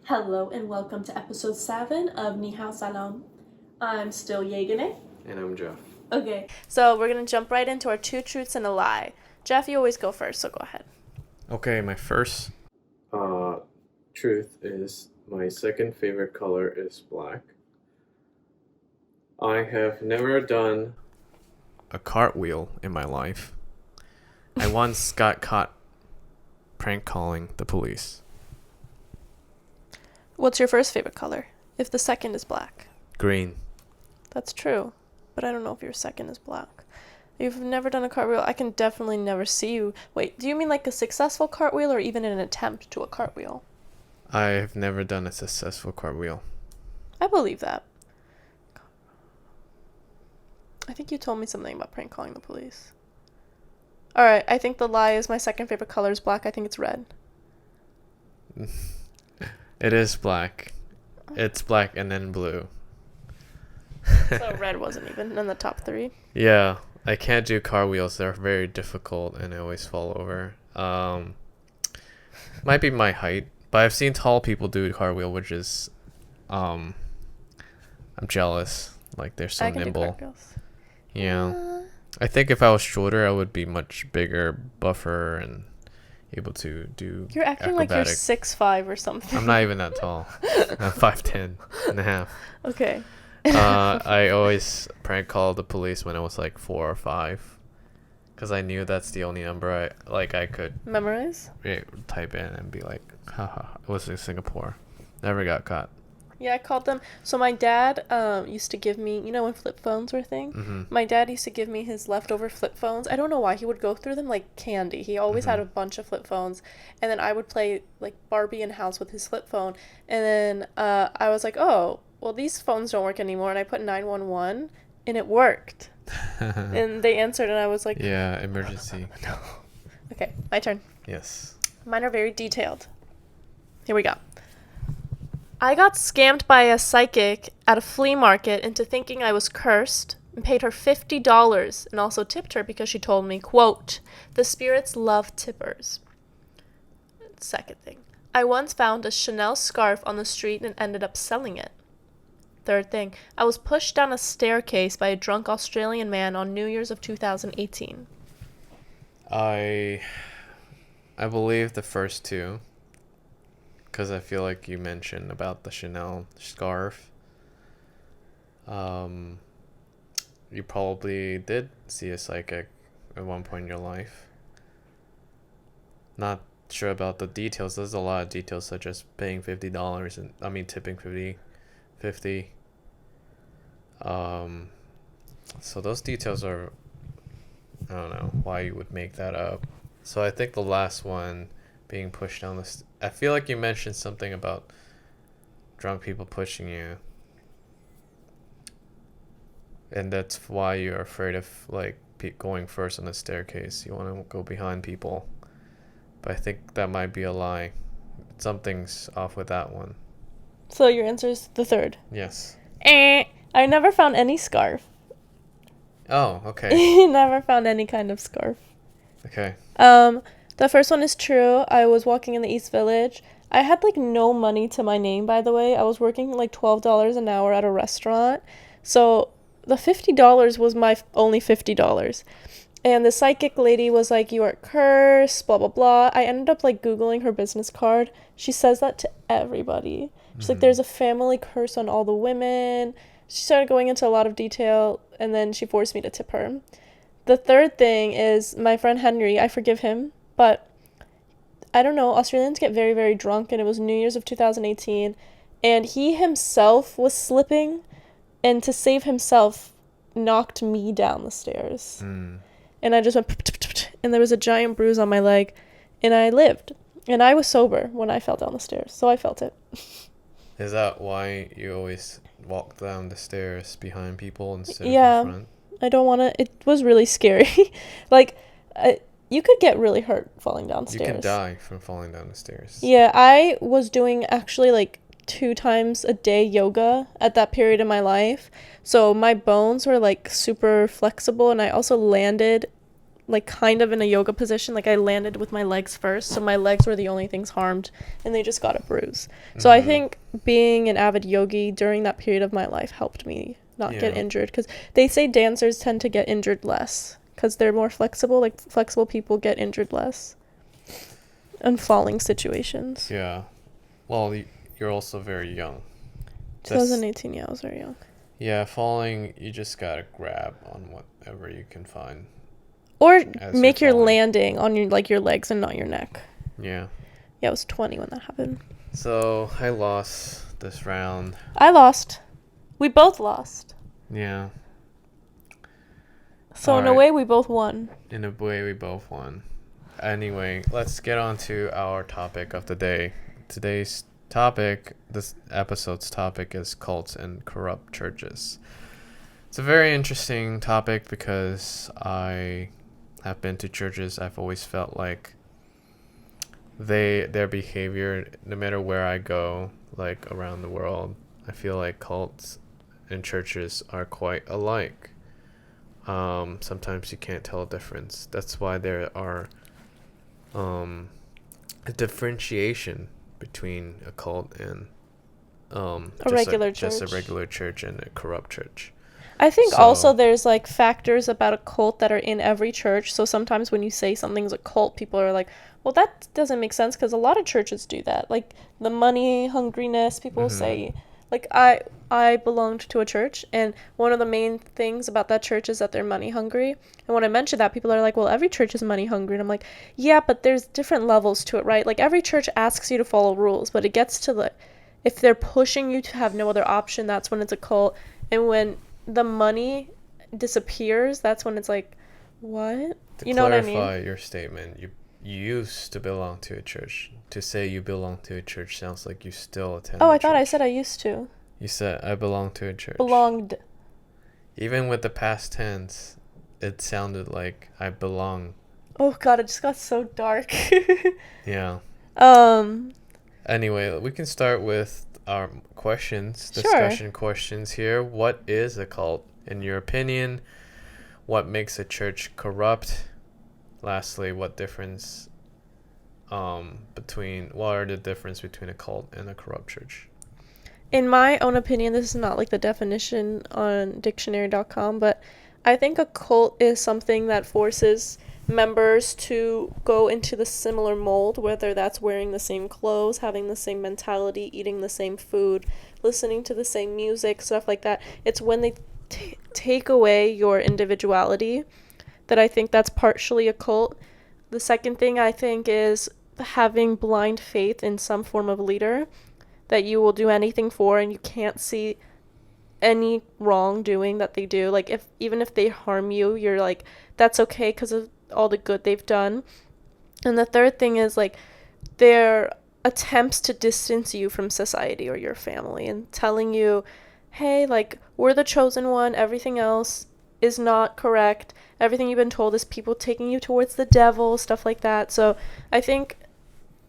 Hello and welcome to episode 7 of NiHao Salam. I'm still Yeganeh. And I'm Jeff. Okay, so we're going to jump right into our 2 truths and a lie. Jeff, you always go first, so go ahead. Okay, my first truth is my second favorite color is black. I have never done a cartwheel in my life. I once got caught prank calling the police. What's your first favorite color? If the second is black. Green. That's true, but I don't know if your second is black. You've never done a cartwheel. I can definitely never see you. Wait, do you mean like a successful cartwheel or even an attempt to a cartwheel? I've never done a successful cartwheel. I believe that. I think you told me something about prank calling the police. Alright, I think the lie is my second favorite color is black. I think it's red. It is black. It's black and then blue. So red wasn't even in the top 3. Yeah, I can't do cartwheels. They're very difficult and I always fall over. Might be my height, but I've seen tall people do cartwheel, which is, I'm jealous. Like they're so nimble. Yeah. I think if I was shorter, I would be much bigger, buffer, and able to do. You're acting like you're 6'5" or something. I'm not even that tall. I'm 5'10" and a half. Okay. I always prank called the police when I was like 4 or 5, because I knew that's the only number I could memorize. Type in and be like, haha, it was in Singapore. Never got caught. Yeah, I called them. So my dad used to give me, when flip phones were a thing? Mm-hmm. My dad used to give me his leftover flip phones. I don't know why. He would go through them like candy. He always had a bunch of flip phones. And then I would play like Barbie in house with his flip phone. And then I was like, oh, well, these phones don't work anymore. And I put 911 and it worked. And they answered and I was like, yeah, emergency. No. Okay, my turn. Yes. Mine are very detailed. Here we go. I got scammed by a psychic at a flea market into thinking I was cursed and paid her $50 and also tipped her because she told me, quote, the spirits love tippers. Second thing. I once found a Chanel scarf on the street and ended up selling it. Third thing. I was pushed down a staircase by a drunk Australian man on New Year's of 2018. I believe the first two. Because I feel like you mentioned about the Chanel scarf. You probably did see a psychic at one point in your life. Not sure about the details. There's a lot of details, such as paying $50 and tipping 50. So those details are, I don't know why you would make that up. So I think the last one, being pushed down the I feel like you mentioned something about drunk people pushing you, and that's why you're afraid of like going first on the staircase. You want to go behind people, but I think that might be a lie. Something's off with that one. So your answer is the third. Yes. I never found any scarf. Oh, okay. Never found any kind of scarf. Okay. The first one is true. I was walking in the East Village. I had like no money to my name, by the way. I was working like $12 an hour at a restaurant. So the $50 was my only $50. And the psychic lady was like, you are cursed, blah, blah, blah. I ended up like Googling her business card. She says that to everybody. She's like, there's a family curse on all the women. She started going into a lot of detail and then she forced me to tip her. The third thing is my friend Henry. I forgive him. But I don't know, Australians get very, very drunk, and it was New Year's of 2018, and he himself was slipping, and to save himself, knocked me down the stairs. And I just went, and there was a giant bruise on my leg, and I lived. And I was sober when I fell down the stairs, so I felt it. Is that why you always walk down the stairs behind people instead of in front? I don't want to. It was really scary. Like, you could get really hurt falling downstairs. You could die from falling down the stairs. Yeah, I was doing actually like 2 times a day yoga at that period in my life. So my bones were like super flexible and I also landed like kind of in a yoga position. Like I landed with my legs first, so my legs were the only things harmed, and they just got a bruise. So I think being an avid yogi during that period of my life helped me not get injured, because they say dancers tend to get injured less because they're more flexible. Like flexible people get injured less in falling situations. Yeah. Well, you're also very young. 2018, yeah, I was very young. Yeah, falling, you just gotta grab on whatever you can find. Or make your landing on your legs and not your neck. Yeah. Yeah, I was 20 when that happened. So I lost this round. I lost. We both lost. Yeah. So in a way, we both won. In a way, we both won. Anyway, let's get on to our topic of the day. Today's topic, this episode's topic, is cults and corrupt churches. It's a very interesting topic because I have been to churches. I've always felt like their behavior, no matter where I go, like around the world, I feel like cults and churches are quite alike. Sometimes you can't tell a difference. That's why there are a differentiation between a cult and a regular church. Just a regular church and a corrupt church. I think also there's like factors about a cult that are in every church. So sometimes when you say something's a cult, people are like, well, that doesn't make sense, because a lot of churches do that. Like the money hungriness, people say, like I belonged to a church, and one of the main things about that church is that they're money hungry. And when I mention that, people are like, well, every church is money hungry. And I'm like, yeah, but there's different levels to it, right? Like every church asks you to follow rules, but it gets to if they're pushing you to have no other option, that's when it's a cult. And when the money disappears, that's when it's like, what? You know what I mean? To clarify your statement, you used to belong to a church. To say you belong to a church sounds like you still attend I thought I said I used to. You said I belong to a church. Belonged. Even with the past tense, it sounded like I belong. Oh god, it just got so dark. Yeah. Anyway, we can start with our discussion questions here. What is a cult? In your opinion, what makes a church corrupt? Lastly, what are the difference between a cult and a corrupt church? In my own opinion, this is not like the definition on dictionary.com, but I think a cult is something that forces members to go into the similar mold, whether that's wearing the same clothes, having the same mentality, eating the same food, listening to the same music, stuff like that. It's when they take away your individuality that I think that's partially a cult. The second thing I think is having blind faith in some form of leader that you will do anything for, and you can't see any wrongdoing that they do. Like even if they harm you, you're like, that's okay because of all the good they've done. And the third thing is like their attempts to distance you from society or your family and telling you, hey, like, we're the chosen one, everything else is not correct, everything you've been told is people taking you towards the devil, stuff like that. So I think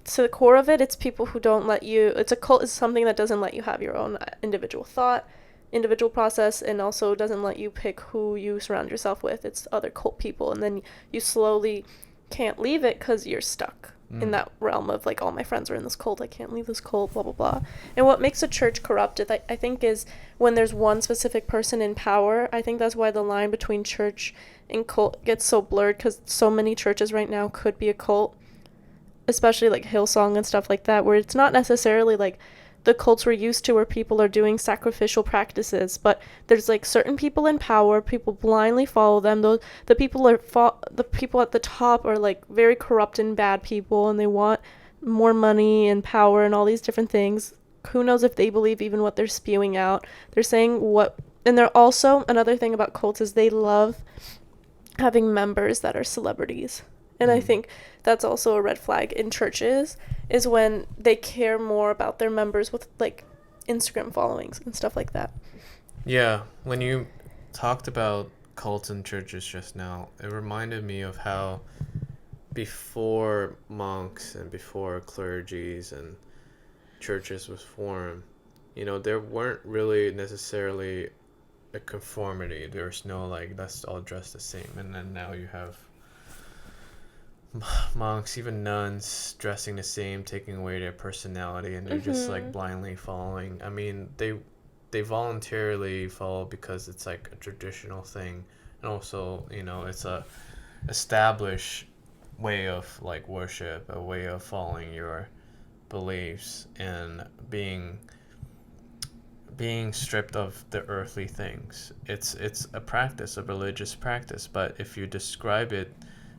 to the core of it, it's people who don't let you, it's a cult is something that doesn't let you have your own individual thought, individual process, and also doesn't let you pick who you surround yourself with. It's other cult people, and then you slowly can't leave it because you're stuck in that realm of like, all my friends are in this cult, I can't leave this cult, blah blah blah. And what makes a church corrupt, I think, is when there's one specific person in power. I think that's why the line between church and cult gets so blurred, because so many churches right now could be a cult, especially like Hillsong and stuff like that, where it's not necessarily like the cults we're used to where people are doing sacrificial practices, but there's like certain people in power, people blindly follow them. The people at the top are like very corrupt and bad people, and they want more money and power and all these different things. Who knows if they believe even what they're spewing out. They're saying what, and they're also, another thing about cults is they love having members that are celebrities. And I think that's also a red flag in churches, is when they care more about their members with like Instagram followings and stuff like that. Yeah, when you talked about cults and churches just now, it reminded me of how before monks and before clergies and churches was formed, there weren't really necessarily a conformity. There's no like, let's all dress the same. And then now you have monks, even nuns, dressing the same, taking away their personality, and they're just like blindly following. I mean, they voluntarily follow because it's like a traditional thing, and also it's a established way of like worship, a way of following your beliefs and being stripped of the earthly things. It's a practice, a religious practice, but if you describe it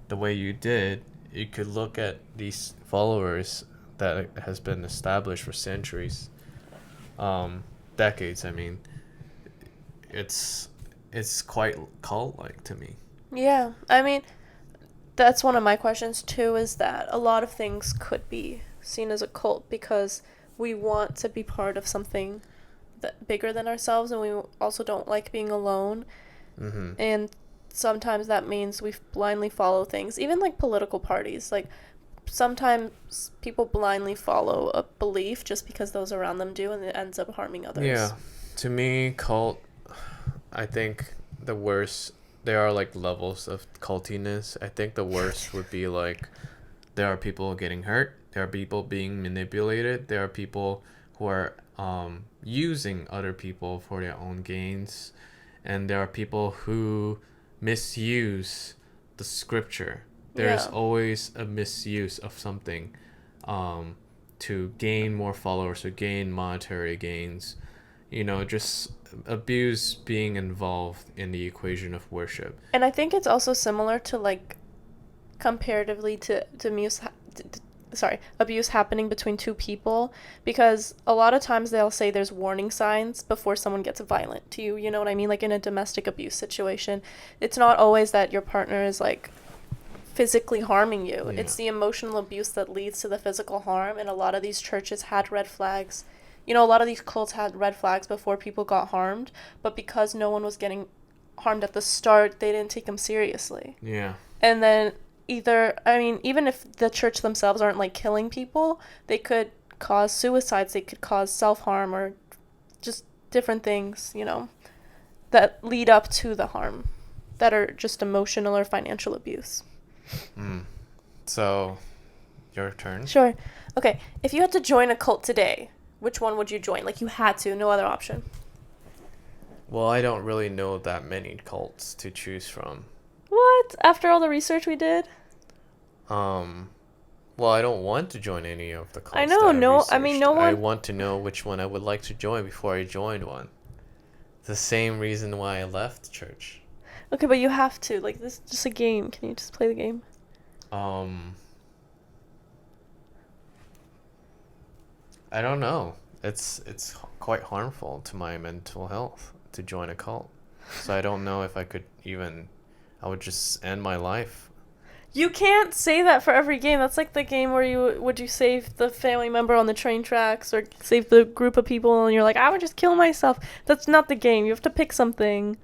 the way you did, you could look at these followers that has been established for centuries, decades. I mean, it's quite cult-like to me. Yeah, I mean, that's one of my questions too, is that a lot of things could be seen as a cult because we want to be part of something that bigger than ourselves, and we also don't like being alone. And sometimes that means we blindly follow things, even like political parties. Like sometimes people blindly follow a belief just because those around them do, and it ends up harming others. Yeah, to me, cult, I think the worst, there are like levels of cultiness. I think the worst would be like there are people getting hurt, there are people being manipulated, there are people who are using other people for their own gains, and there are people who misuse the scripture. There's always a misuse of something to gain more followers, to gain monetary gains. Just abuse being involved in the equation of worship. And I think it's also similar to like comparatively to abuse happening between two people, because a lot of times they'll say there's warning signs before someone gets violent to you. You know what I mean? Like in a domestic abuse situation, it's not always that your partner is like physically harming you. It's the emotional abuse that leads to the physical harm, and a lot of these churches had red flags. A lot of these cults had red flags before people got harmed, but because no one was getting harmed at the start, they didn't take them seriously. Yeah. And then even if the church themselves aren't like killing people, they could cause suicides, they could cause self-harm, or just different things, that lead up to the harm, that are just emotional or financial abuse. So, your turn. Sure. Okay, if you had to join a cult today, which one would you join? Like you had to, no other option. Well, I don't really know that many cults to choose from. What? After all the research we did? Well, I don't want to join any of the cults. I know, no one. I want to know which one I would like to join before I joined one. The same reason why I left the church. Okay, but you have to. Like, this is just a game. Can you just play the game? I don't know. It's quite harmful to my mental health to join a cult. So I don't know if I could even. I would just end my life. You can't say that for every game. That's like the game where would you save the family member on the train tracks or save the group of people, and you're like, I would just kill myself. That's not the game. You have to pick something.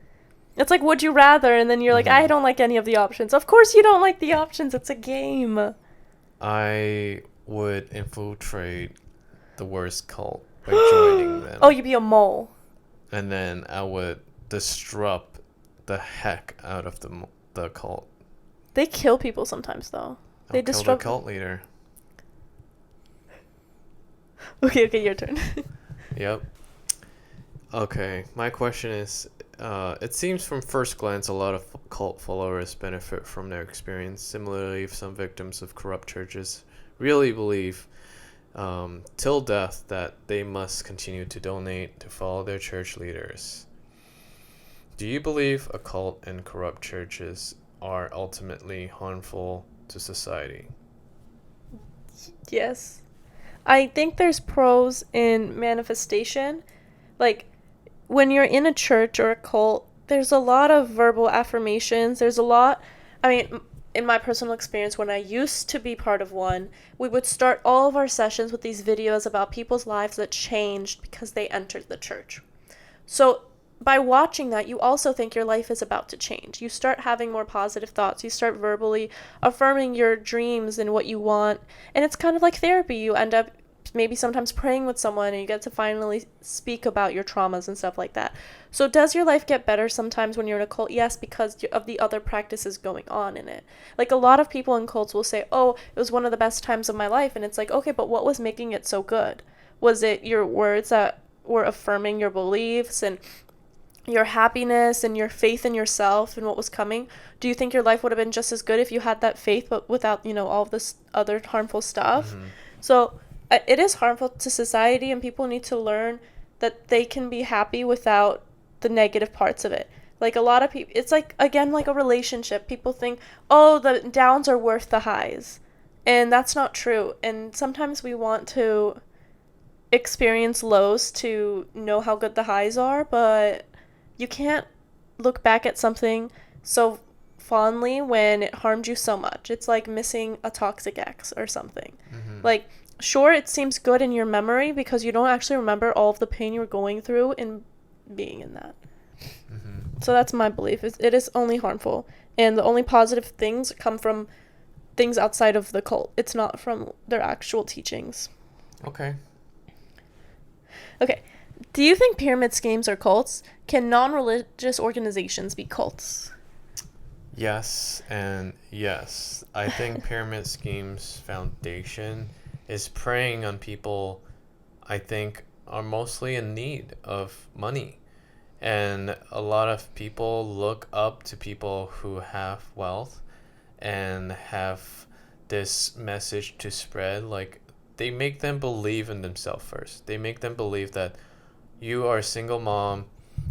It's like, would you rather? And then you're like, I don't like any of the options. Of course you don't like the options. It's a game. I would infiltrate the worst cult by joining them. Oh, you'd be a mole. And then I would disrupt the heck out of the cult. They kill people sometimes, though. They disrupt the cult leader. Okay, your turn. Yep. Okay, my question is, it seems from first glance a lot of cult followers benefit from their experience. Similarly, some victims of corrupt churches really believe till death that they must continue to donate to follow their church leaders. Do you believe occult and corrupt churches are ultimately harmful to society? Yes. I think there's pros in manifestation. Like, when you're in a church or a cult, there's a lot of verbal affirmations. There's a lot, in my personal experience, when I used to be part of one, we would start all of our sessions with these videos about people's lives that changed because they entered the church. So by watching that, you also think your life is about to change. You start having more positive thoughts. You start verbally affirming your dreams and what you want. And it's kind of like therapy. You end up maybe sometimes praying with someone, and you get to finally speak about your traumas and stuff like that. So does your life get better sometimes when you're in a cult? Yes, because of the other practices going on in it. Like, a lot of people in cults will say, oh, it was one of the best times of my life. And it's like, okay, but what was making it so good? Was it your words that were affirming your beliefs and your happiness and your faith in yourself and what was coming? Do you think your life would have been just as good if you had that faith, but without, all of this other harmful stuff? Mm-hmm. So it is harmful to society, and people need to learn that they can be happy without the negative parts of it. Like, a lot of people, it's like, again, like a relationship. People think, oh, the downs are worth the highs. And that's not true. And sometimes we want to experience lows to know how good the highs are, but you can't look back at something so fondly when it harmed you so much. It's like missing a toxic ex or something. Mm-hmm. Like, sure, it seems good in your memory because you don't actually remember all of the pain you were going through in being in that. Mm-hmm. So that's my belief. It is only harmful. And the only positive things come from things outside of the cult. It's not from their actual teachings. Okay. Okay. Do you think pyramid schemes are cults? Can non-religious organizations be cults? Yes and yes. I think pyramid schemes foundation is preying on people I think are mostly in need of money. And a lot of people look up to people who have wealth and have this message to spread. Like, they make them believe in themselves first. They make them believe that you are a single mom,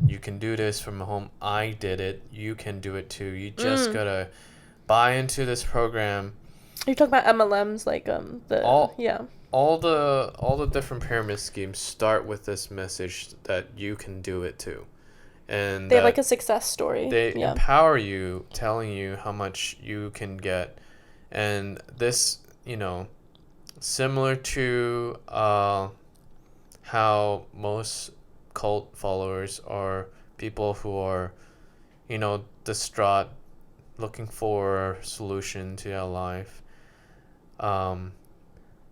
you can do this from home. I did it. You can do it too. You just gotta buy into this program. You're talking about MLMs, like all the different pyramid schemes start with this message that you can do it too, and they have like a success story. They empower you, telling you how much you can get, and this, similar to how most cult followers are people who are, distraught, looking for a solution to their life.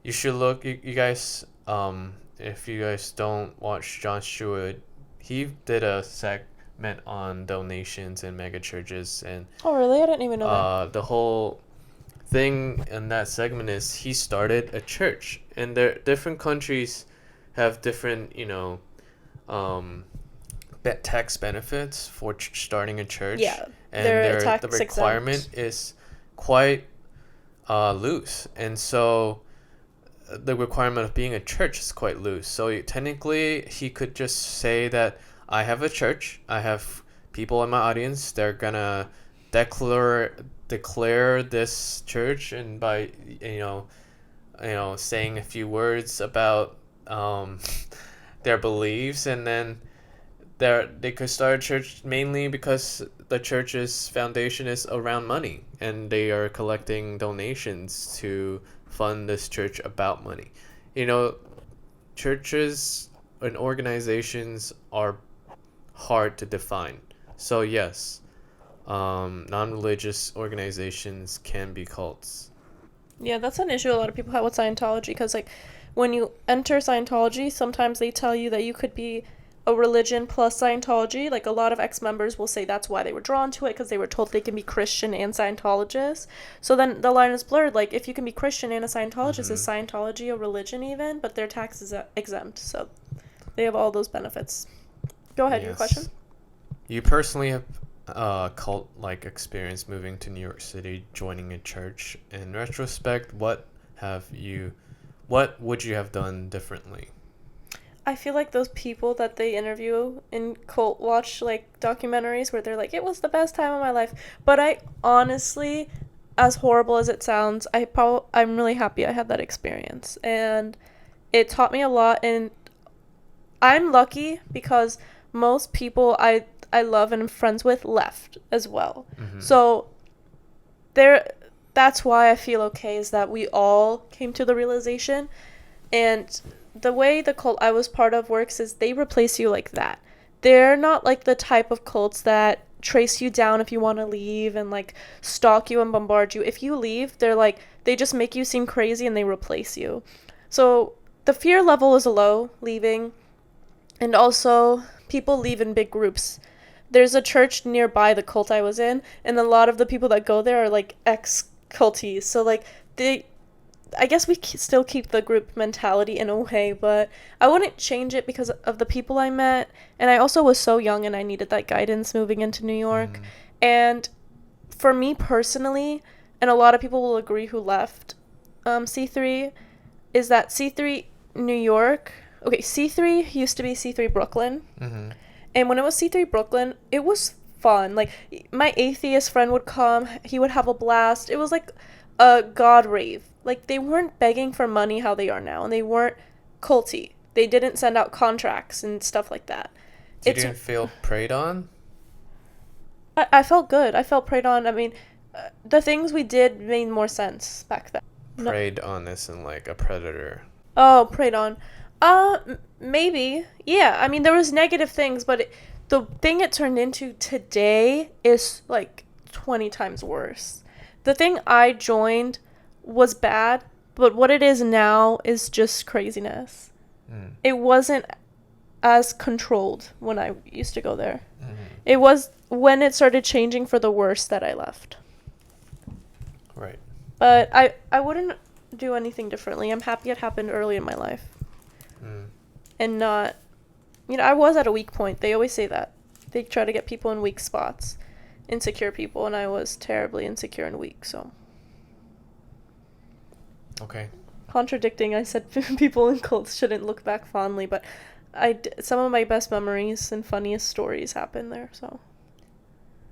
You should look, you guys, if you guys don't watch Jon Stewart, he did a segment on donations and mega churches, and oh really? I didn't even know that. The whole thing in that segment is he started a church, and there different countries have different tax benefits for starting a church. Yeah, and the requirement exempt. Is quite loose, and so the requirement of being a church is quite loose. So technically he could just say that I have a church, I have people in my audience, they're gonna declare this church, and by saying a few words about their beliefs, and then they could start a church mainly because the church's foundation is around money, and they are collecting donations to fund this church about money. Churches and organizations are hard to define. So yes, non-religious organizations can be cults. Yeah, that's an issue a lot of people have with Scientology, because like when you enter Scientology, sometimes they tell you that you could be a religion plus Scientology. Like, a lot of ex-members will say that's why they were drawn to it, because they were told they can be Christian and Scientologist. So then the line is blurred. Like, if you can be Christian and a Scientologist, is Scientology a religion even? But their tax is exempt, so they have all those benefits. Go ahead, your question. You personally have cult-like experience moving to New York City, joining a church. In retrospect, what would you have done differently? I feel like those people that they interview in cult watch like documentaries where they're like, it was the best time of my life. But I honestly, as horrible as it sounds, I'm really happy I had that experience, and it taught me a lot. And I'm lucky because most people I love and am friends with left as well. So that's why I feel okay, is that we all came to the realization. And the way the cult I was part of works is they replace you like that. They're not like the type of cults that trace you down if you want to leave and like stalk you and bombard you. If you leave, they just make you seem crazy and they replace you. So the fear level is low leaving, and also people leave in big groups. There's a church nearby the cult I was in, and a lot of the people that go there are like ex-culties. So like I guess we still keep the group mentality in a way, but I wouldn't change it because of the people I met. And I also was so young and I needed that guidance moving into New York. And for me personally, and a lot of people will agree who left C3, is that C3 New York, okay, C3 used to be C3 Brooklyn. And when it was C3 Brooklyn, it was fun. Like, my atheist friend would come, he would have a blast. It was like a god rave. Like, they weren't begging for money how they are now, and they weren't culty. They didn't send out contracts and stuff like that. You didn't feel preyed on? I felt good. I felt preyed on. I mean, the things we did made more sense back then. Preyed on as in like a predator. Oh, preyed on. Maybe. Yeah, I mean, there was negative things, but the thing it turned into today is like 20 times worse. The thing I joined was bad, but what it is now is just craziness. It wasn't as controlled when I used to go there. It was when it started changing for the worse that I left. Right. But I wouldn't do anything differently. I'm happy it happened early in my life. And not, I was at a weak point. They always say that. They try to get people in weak spots, insecure people, and I was terribly insecure and weak, so. Okay. Contradicting, I said people in cults shouldn't look back fondly, but some of my best memories and funniest stories happened there, so.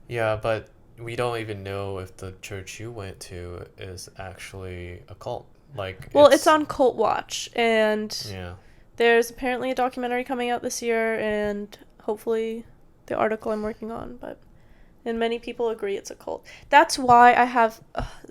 Yeah, but we don't even know if the church you went to is actually a cult. Like, well, it's on Cult Watch, and yeah. There's apparently a documentary coming out this year, and hopefully the article I'm working on, and many people agree it's a cult. That's why I have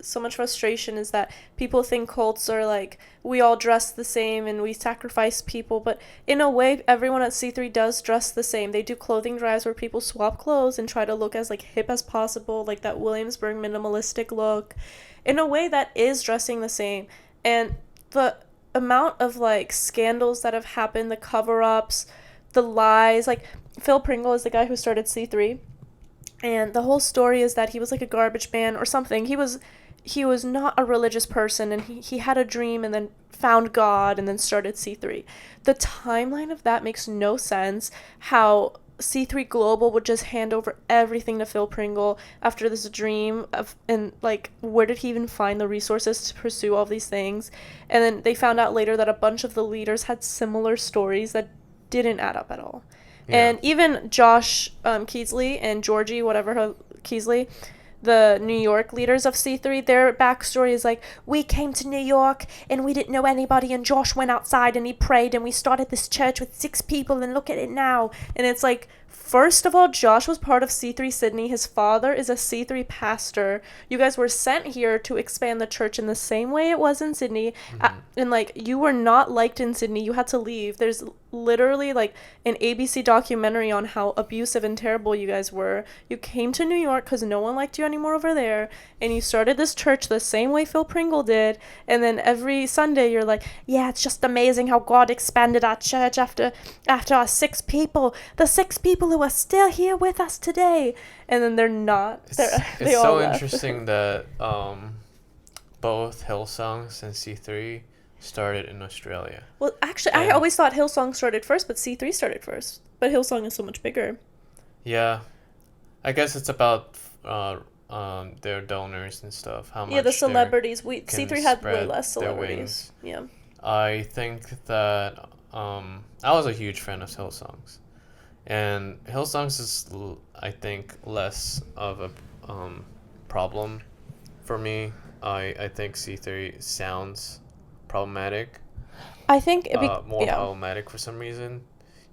so much frustration, is that people think cults are like, we all dress the same and we sacrifice people, but in a way, everyone at C3 does dress the same. They do clothing drives where people swap clothes and try to look as like hip as possible, like that Williamsburg minimalistic look. In a way, that is dressing the same. And the amount of like scandals that have happened, the cover-ups, the lies, like Phil Pringle is the guy who started C3, and the whole story is that he was like a garbage man or something. He was not a religious person, and he had a dream and then found God and then started C3. The timeline of that makes no sense. How C3 Global would just hand over everything to Phil Pringle after this dream and like, where did he even find the resources to pursue all these things? And then they found out later that a bunch of the leaders had similar stories that didn't add up at all. Yeah. And even Josh Keasley and Georgie, Keasley, the New York leaders of C3, their backstory is like, we came to New York and we didn't know anybody, and Josh went outside and he prayed and we started this church with 6 people and look at it now. And it's like, first of all, Josh was part of C3 Sydney. His father is a C3 pastor. You guys were sent here to expand the church in the same way it was in Sydney. And like, you were not liked in Sydney. You had to leave. There's literally like an ABC documentary on how abusive and terrible you guys were. You came to New York because no one liked you anymore over there, and you started this church the same way Phil Pringle did. And then every Sunday you're like, yeah, it's just amazing how God expanded our church after our 6 people, the 6 people who are still here with us today. And then they're not. It's so interesting that both Hillsongs and C3 started in Australia. Well, actually, I always thought Hillsong started first, but C3 started first. But Hillsong is so much bigger. Yeah. I guess it's about their donors and stuff. How much? Yeah, the celebrities. C3 had way less celebrities. Yeah. I think that I was a huge fan of Hillsongs. And Hillsongs is, I think, less of a problem for me. I think C3 sounds problematic. I think more problematic for some reason,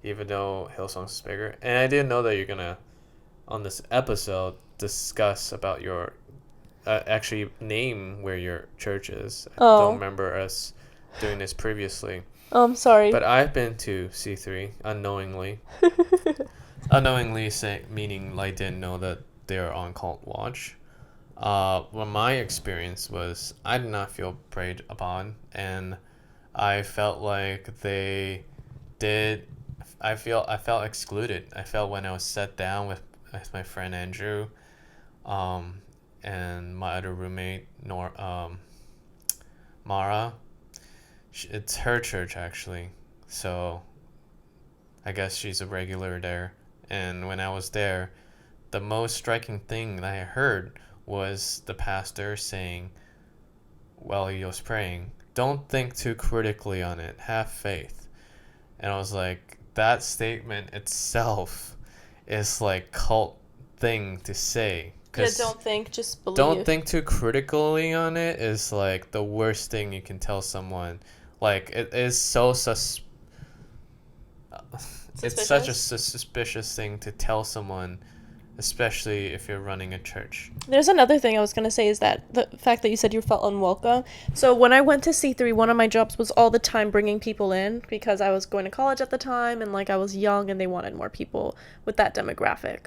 even though Hillsong's is bigger. And I didn't know that you're gonna, on this episode, discuss about your actually name where your church is. I don't remember us doing this previously. Oh, I'm sorry. But I've been to C3 unknowingly. Unknowingly, meaning I didn't know that they're on Cult Watch. Well, my experience was I did not feel preyed upon, and I felt like they did. I felt excluded. I felt when I was sat down with my friend Andrew, um, and my other roommate Mara. It's her church actually, so I guess she's a regular there. And when I was there, the most striking thing that I heard was the pastor saying, while he was praying, "Don't think too critically on it. Have faith." And I was like, that statement itself is like cult thing to say. Yeah, don't think, just believe. Don't think too critically on it is like the worst thing you can tell someone. Like it is so it's such a suspicious thing to tell someone, especially if you're running a church. There's another thing I was going to say is that the fact that you said you felt unwelcome. So when I went to C3, one of my jobs was all the time bringing people in because I was going to college at the time and like I was young and they wanted more people with that demographic.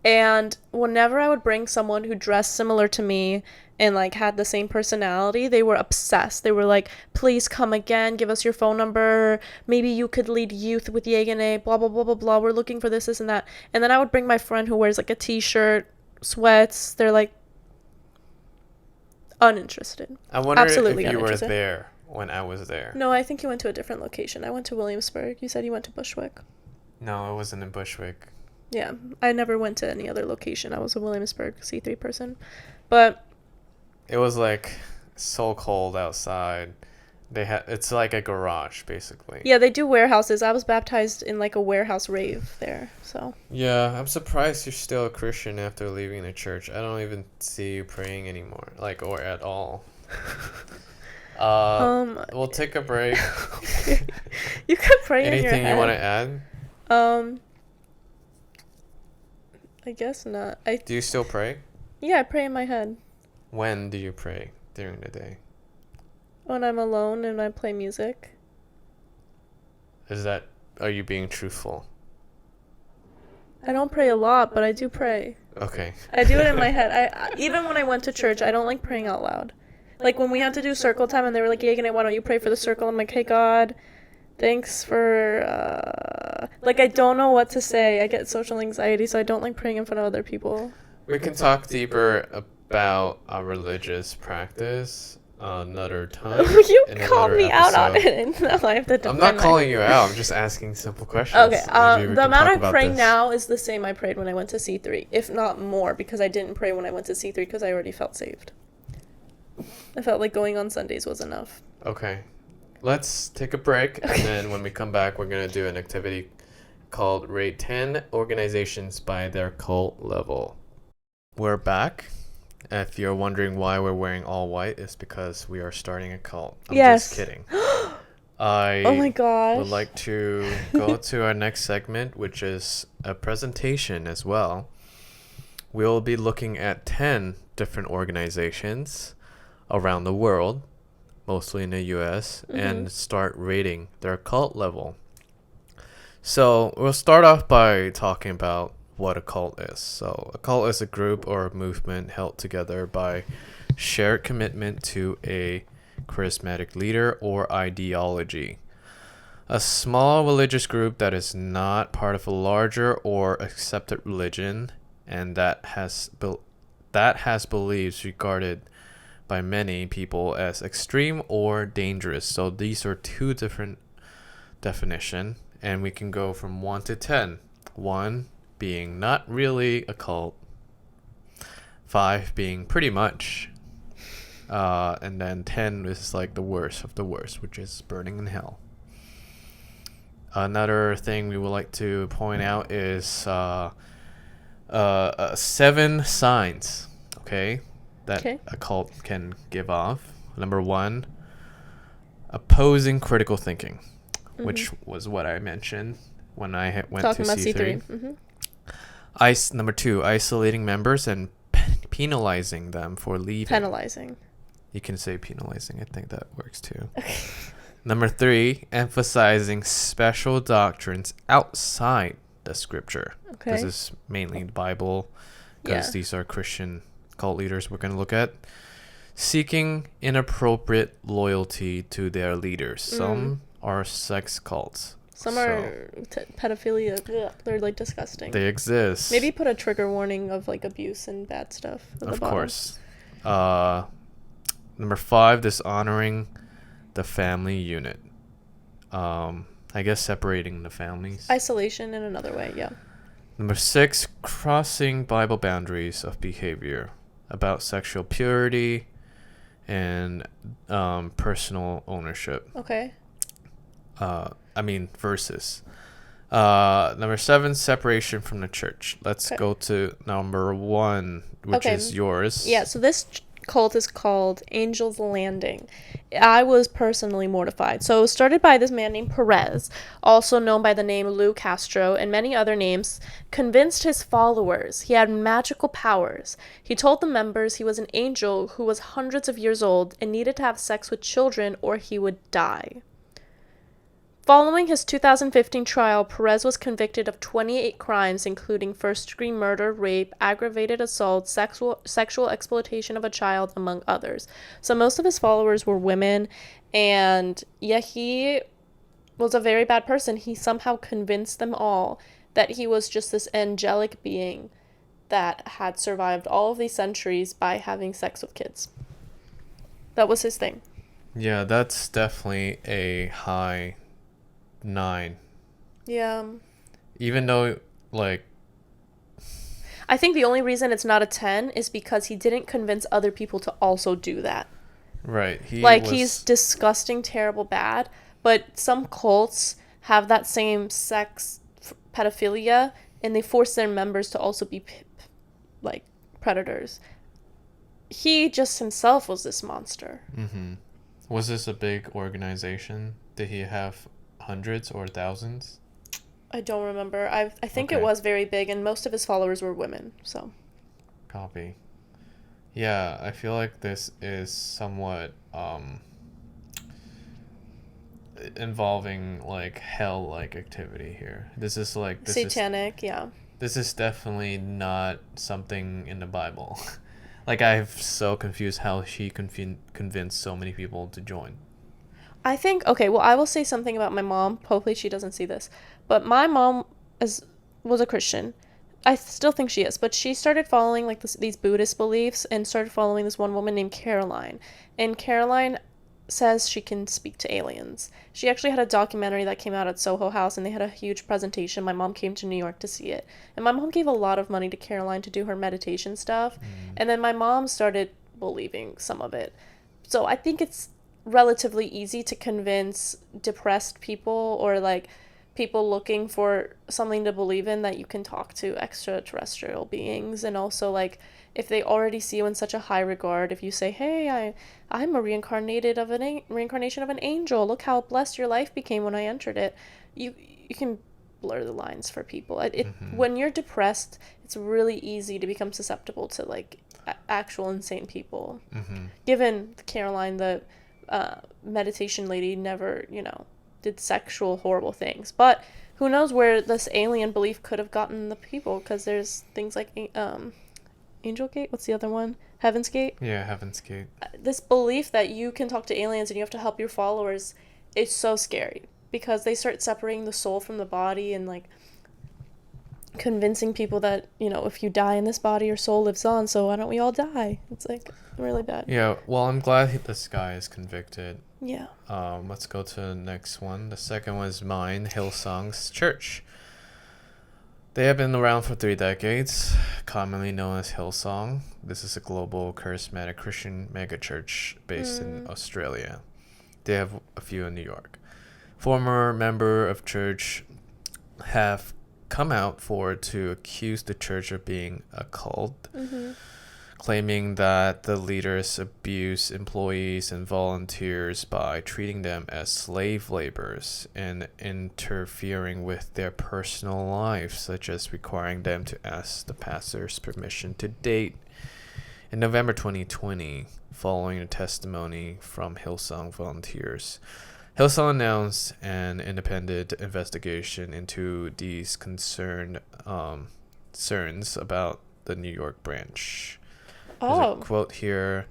And whenever I would bring someone who dressed similar to me and like had the same personality, they were obsessed. They were like, please come again, give us your phone number. Maybe you could lead youth with Yeganeh, blah, blah, blah, blah, blah. We're looking for this and that. And then I would bring my friend who wears like a t-shirt, sweats. They're like uninterested. I wonder if you were there when I was there. No, I think you went to a different location. I went to Williamsburg. You said you went to Bushwick. No, it wasn't in Bushwick. Yeah, I never went to any other location. I was a Williamsburg C3 person. But it was like so cold outside. It's like a garage basically. Yeah, they do warehouses. I was baptized in like a warehouse rave there. So yeah, I'm surprised you're still a Christian after leaving the church. I don't even see you praying anymore, like, or at all. We'll take a break. You could pray in your head. Anything you want to add? I guess not. Do you still pray? Yeah, I pray in my head. When do you pray during the day? When I'm alone and I play music. Are you being truthful? I don't pray a lot, but I do pray. Okay. I do it in my head. I even when I went to church, I don't like praying out loud. Like when we had to do circle time and they were like, Yeganeh, why don't you pray for the circle? I'm like, hey God, thanks for, like, I don't know what to say. I get social anxiety, so I don't like praying in front of other people. We can talk deeper about our religious practice another time. You called me out on it, and now I have to defend I'm not calling you out. I'm just asking simple questions. Okay, the amount I pray now is the same I prayed when I went to C3, if not more, because I didn't pray when I went to C3 because I already felt saved. I felt like going on Sundays was enough. Okay. Let's take a break, and then when we come back, we're going to do an activity called Rate 10 Organizations by Their Cult Level. We're back. If you're wondering why we're wearing all white, it's because we are starting a cult. I'm just kidding. Oh my gosh. would like to go to our next segment, which is a presentation as well. We'll be looking at 10 different organizations around the world, mostly in the US, and start rating their cult level. So we'll start off by talking about what a cult is. So a cult is a group or a movement held together by shared commitment to a charismatic leader or ideology. A small religious group that is not part of a larger or accepted religion and that has beliefs regarded by many people as extreme or dangerous. So these are two different definitions, and we can go from 1 to 10. 1 being not really a cult, 5 being pretty much, and then 10 is like the worst of the worst, which is burning in hell. Another thing we would like to point out is 7 signs, that a cult can give off. Number 1, opposing critical thinking, which was what I mentioned when I went to C3. Number 2, isolating members and penalizing them for leaving. Penalizing. You can say penalizing. I think that works too. Number 3, emphasizing special doctrines outside the scripture. This is mainly the Bible, because these are Christian cult leaders we're going to look at. seeking inappropriate loyalty to their leaders. Some are sex cults. Some are pedophilia. Ugh, they're like disgusting. They exist. Maybe put a trigger warning of like abuse and bad stuff at the bottom. Of course. Number 5, dishonoring the family unit. I guess separating the families. Isolation in another way, yeah. Number 6, crossing Bible boundaries of behavior about sexual purity and personal ownership. Okay. Verses. Number 7, separation from the church. Let's go to number 1, which is yours. Yeah, so this cult is called Angel's Landing. I was personally mortified. So it was started by this man named Perez, also known by the name Lou Castro and many other names, convinced his followers he had magical powers. He told the members he was an angel who was hundreds of years old and needed to have sex with children or he would die. Following his 2015 trial, Perez was convicted of 28 crimes, including first-degree murder, rape, aggravated assault, sexual exploitation of a child, among others. So most of his followers were women, and yeah, he was a very bad person. He somehow convinced them all that he was just this angelic being that had survived all of these centuries by having sex with kids. That was his thing. Yeah, that's definitely a high 9. Yeah. Even though, like, I think the only reason it's not a 10 is because he didn't convince other people to also do that. Right. He's disgusting, terrible, bad, but some cults have that same sex pedophilia, and they force their members to also be, like, predators. He just himself was this monster. Mm-hmm. Was this a big organization? Did he have hundreds or thousands? I don't remember. I think it was very big, and most of his followers were women, so. Copy. Yeah, I feel like this is somewhat involving like hell-like activity here. This is like satanic, yeah. This is definitely not something in the Bible. Like, I'm so confused how she convinced so many people to join. I think, okay, well, I will say something about my mom. Hopefully she doesn't see this. But my mom was a Christian. I still think she is. But she started following, like, these Buddhist beliefs and started following this one woman named Caroline. And Caroline says she can speak to aliens. She actually had a documentary that came out at Soho House, and they had a huge presentation. My mom came to New York to see it. And my mom gave a lot of money to Caroline to do her meditation stuff. And then my mom started believing some of it. So I think it's relatively easy to convince depressed people or like people looking for something to believe in that you can talk to extraterrestrial beings. And also, like, if they already see you in such a high regard, if you say, hey, I'm a reincarnation of an angel, look how blessed your life became when I entered it, you can blur the lines for people. When you're depressed, it's really easy to become susceptible to like actual insane people. Given Caroline, the meditation lady, never, did sexual horrible things, but who knows where this alien belief could have gotten the people, because there's things like Angel Gate, what's the other one, Heaven's Gate. Yeah, Heaven's Gate. This belief that you can talk to aliens and you have to help your followers is so scary, because they start separating the soul from the body and like convincing people that, if you die in this body, your soul lives on, so why don't we all die? It's like really bad. Yeah, well, I'm glad this guy is convicted. Yeah. Let's go to the next one. The second one is mine, Hillsong's church. They have been around for 3 decades, commonly known as Hillsong. This is a global charismatic Christian megachurch based in Australia. They have a few in New York. Former member of church have come out forward to accuse the church of being a cult, claiming that the leaders abuse employees and volunteers by treating them as slave laborers and interfering with their personal lives, such as requiring them to ask the pastor's permission to date. In November 2020, following a testimony from Hillsong volunteers, Hillsong announced an independent investigation into these concerns about the New York branch. There's a quote here.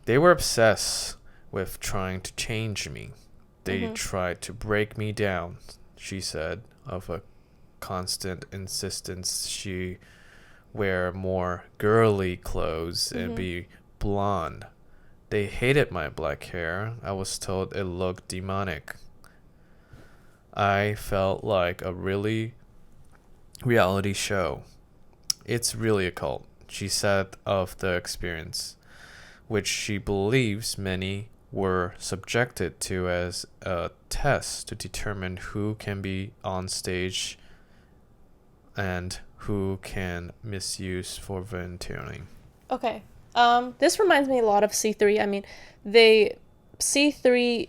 They were obsessed with trying to change me. They tried to break me down, she said, of a constant insistence she wear more girly clothes and be blonde. They hated my black hair. I was told it looked demonic. I felt like a reality show. It's really a cult, she said of the experience, which she believes many were subjected to as a test to determine who can be on stage and who can misuse for volunteering. Okay. This reminds me a lot of C3. I mean, C3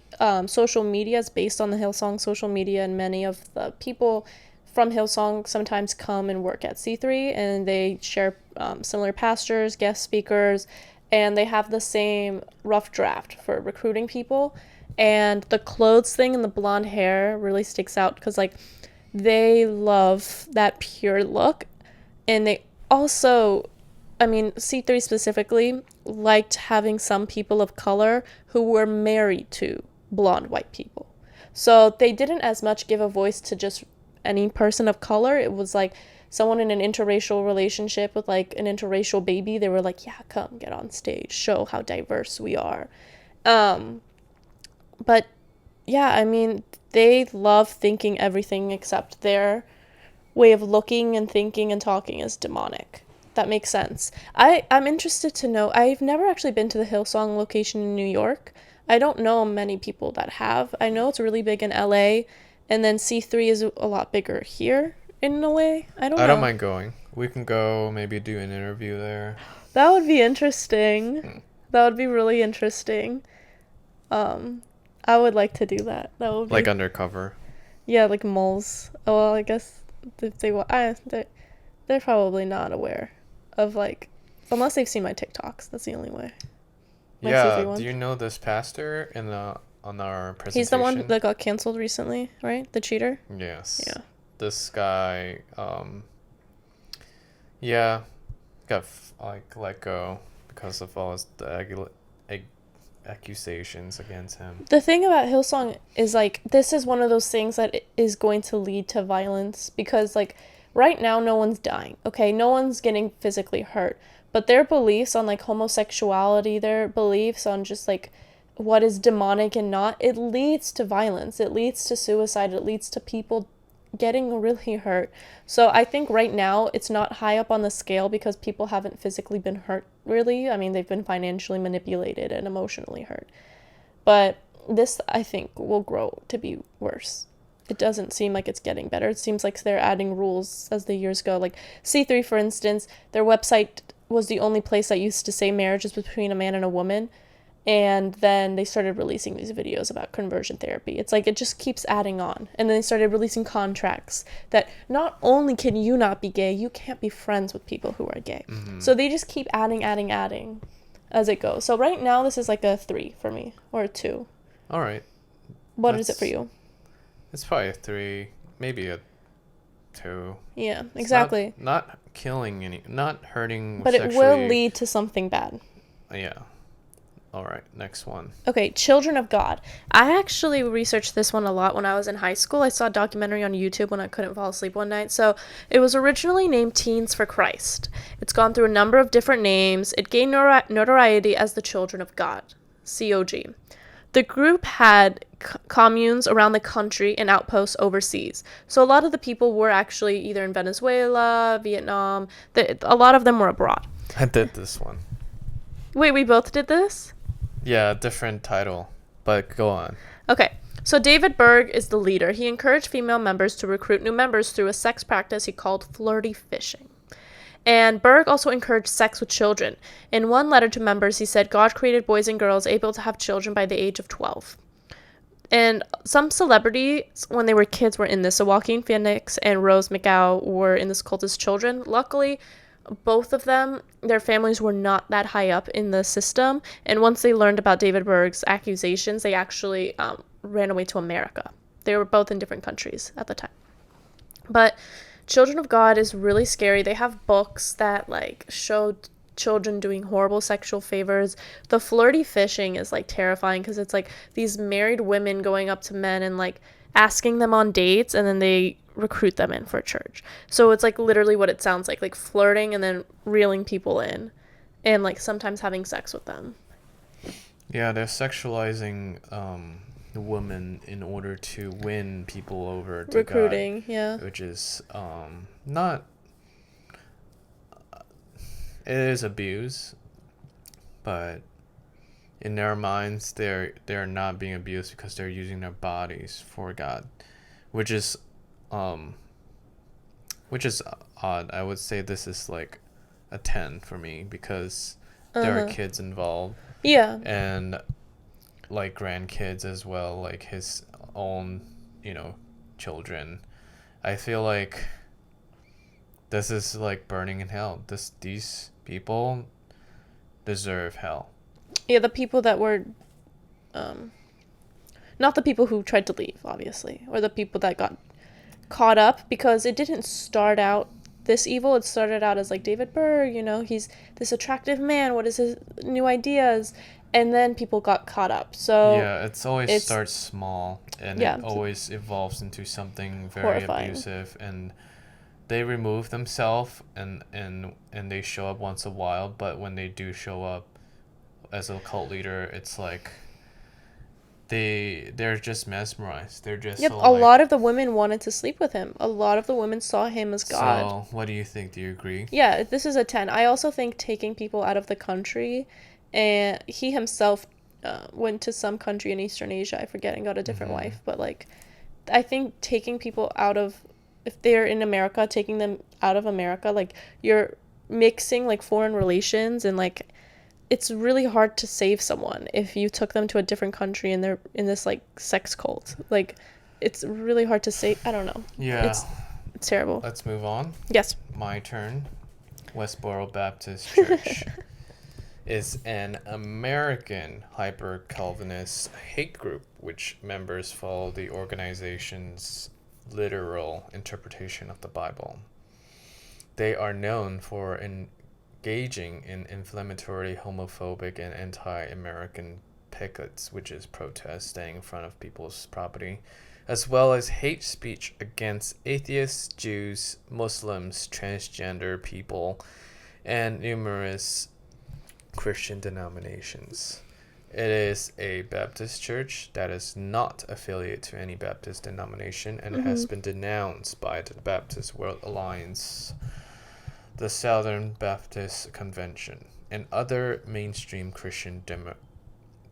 social media is based on the Hillsong social media, and many of the people from Hillsong sometimes come and work at C3, and they share similar pastors, guest speakers, and they have the same rough draft for recruiting people. And the clothes thing and the blonde hair really sticks out because, like, they love that pure look, and they also, I mean, C3 specifically liked having some people of color who were married to blonde white people. So they didn't as much give a voice to just any person of color. It was like someone in an interracial relationship with like an interracial baby. They were like, yeah, come get on stage, show how diverse we are. But yeah, I mean, they love thinking everything except their way of looking and thinking and talking is demonic. That makes sense. I'm interested to know. I've never actually been to the Hillsong location in New York. I don't know many people that have. I know it's really big in LA, and then C3 is a lot bigger here in a way. I don't know. Mind going. We can go maybe do an interview there. That would be interesting. That would be really interesting. I would like to do that. That would be, like undercover. Yeah, like moles. Oh, well, I guess if they're probably not aware of, like, unless they've seen my TikToks. That's the only way. Yeah, do you know this pastor on our presentation? He's the one that got canceled recently, right? The cheater? Yes. Yeah. This guy, got let go because of all the accusations against him. The thing about Hillsong is, like, this is one of those things that is going to lead to violence because, like, right now no one's dying, okay? No one's getting physically hurt. But their beliefs on, like, homosexuality, their beliefs on just, like, what is demonic and not, it leads to violence. It leads to suicide. It leads to people getting really hurt. So I think right now it's not high up on the scale because people haven't physically been hurt, really. I mean, they've been financially manipulated and emotionally hurt. But this, I think, will grow to be worse. It doesn't seem like it's getting better. It seems like they're adding rules as the years go. Like C3, for instance, their website was the only place that used to say marriage is between a man and a woman. And then they started releasing these videos about conversion therapy. It's like it just keeps adding on. And then they started releasing contracts that not only can you not be gay, you can't be friends with people who are gay. Mm-hmm. So they just keep adding as it goes. So right now this is like a 3 for me, or a 2. All right. What is it for you? It's probably a 3, maybe a 2. Yeah, exactly. It's not killing not hurting. But sexually. It will lead to something bad. Yeah. All right, next one. Okay, Children of God. I actually researched this one a lot when I was in high school. I saw a documentary on YouTube when I couldn't fall asleep one night. So it was originally named Teens for Christ. It's gone through a number of different names. It gained notoriety as the Children of God, COG. The group had communes around the country and outposts overseas. So a lot of the people were actually either in Venezuela, Vietnam. A lot of them were abroad. I did this one. Wait, we both did this? Yeah, different title, but go on. Okay, so David Berg is the leader. He encouraged female members to recruit new members through a sex practice he called flirty fishing. And Berg also encouraged sex with children. In one letter to members, he said God created boys and girls able to have children by the age of 12. And some celebrities, when they were kids, were in this. So Joaquin Phoenix and Rose McGowan were in this cult as children. Luckily, both of them, their families were not that high up in the system. And once they learned about David Berg's accusations, they actually ran away to America. They were both in different countries at the time. But Children of God is really scary. They have books that, like, show children doing horrible sexual favors. The flirty fishing is like terrifying because it's like these married women going up to men and like asking them on dates, and then they recruit them in for church. So it's like literally what it sounds like flirting and then reeling people in and like sometimes having sex with them. Yeah, they're sexualizing the woman in order to win people over to recruiting, God, yeah. which is not, it is abuse, but in their minds they're not being abused because they're using their bodies for God, which is odd. I would say this is like a 10 for me because there are kids involved. Yeah. And like grandkids as well, like his own, children. I feel like this is like burning in hell. These people deserve hell. Yeah, the people that were not the people who tried to leave, obviously, or the people that got caught up, because it didn't start out this evil. It started out as like David Berg, he's this attractive man, what is his new ideas, and then people got caught up. So yeah, it's always starts small and it always evolves into something very horrifying. Abusive, and they remove themselves and they show up once a while, but when they do show up as a cult leader, it's like they're just mesmerized. They're just a lot of the women wanted to sleep with him. A lot of the women saw him as God. So what do you think? Do you agree? Yeah, this is a 10. I also think taking people out of the country, and he himself went to some country in Eastern Asia, I forget, and got a different wife, but like I think taking people out of, if they're in America, taking them out of America, like you're mixing like foreign relations, and like it's really hard to save someone if you took them to a different country and they're in this like sex cult. Like it's really hard to save. I don't know. Yeah. It's terrible. Let's move on. Yes. My turn. Westboro Baptist Church is an American hyper-Calvinist hate group which members follow the organization's literal interpretation of the Bible. They are known for engaging in inflammatory, homophobic, and anti-American pickets, which is protests staying in front of people's property, as well as hate speech against atheists, Jews, Muslims, transgender people, and numerous Christian denominations. It is a Baptist church that is not affiliated to any Baptist denomination and has been denounced by the Baptist World Alliance, the Southern Baptist Convention, and other mainstream Christian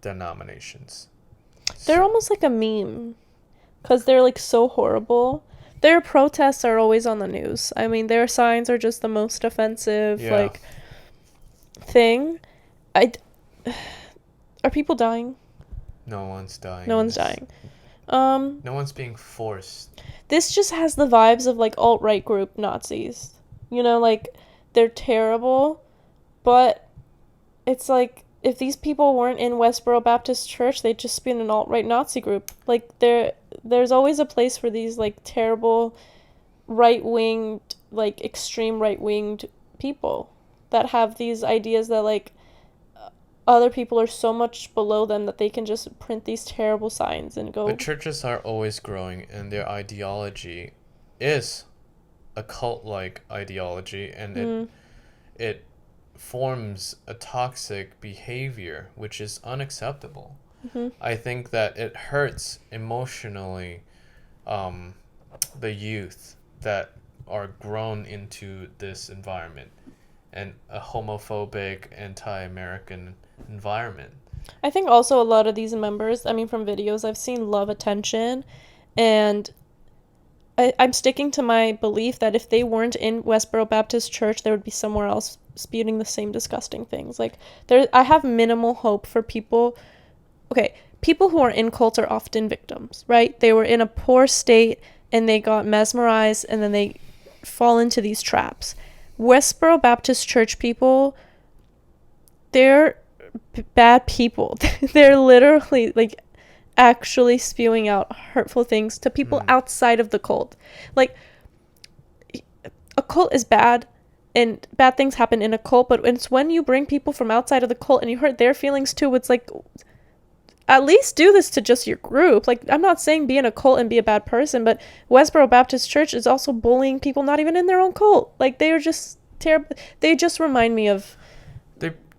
denominations. They're almost like a meme because they're like so horrible. Their protests are always on the news. I mean, their signs are just the most offensive like thing. Are people dying? No one's dying. No one's dying. No one's being forced. This just has the vibes of like alt-right group Nazis. Like they're terrible, but it's like if these people weren't in Westboro Baptist Church, they'd just be in an alt-right Nazi group. Like there's always a place for these like terrible right-winged, like extreme right-winged people that have these ideas that like other people are so much below them that they can just print these terrible signs and go. But churches are always growing, and their ideology is a cult-like ideology, and it forms a toxic behavior which is unacceptable. I think that it hurts emotionally the youth that are grown into this environment and a homophobic, anti-American environment. I think also a lot of these members, I mean, from videos I've seen, love attention, and I'm sticking to my belief that if they weren't in Westboro Baptist Church, there would be somewhere else spewing the same disgusting things. Like, I have minimal hope for people. Okay, people who are in cults are often victims, right? They were in a poor state, and they got mesmerized, and then they fall into these traps. Westboro Baptist Church people, they're bad people. They're literally, like, actually spewing out hurtful things to people outside of the cult. Like, a cult is bad, and bad things happen in a cult, but it's when you bring people from outside of the cult and you hurt their feelings too. It's like, at least do this to just your group. Like, I'm not saying be in a cult and be a bad person, but Westboro Baptist Church is also bullying people not even in their own cult. Like, they are just terrible. They just remind me of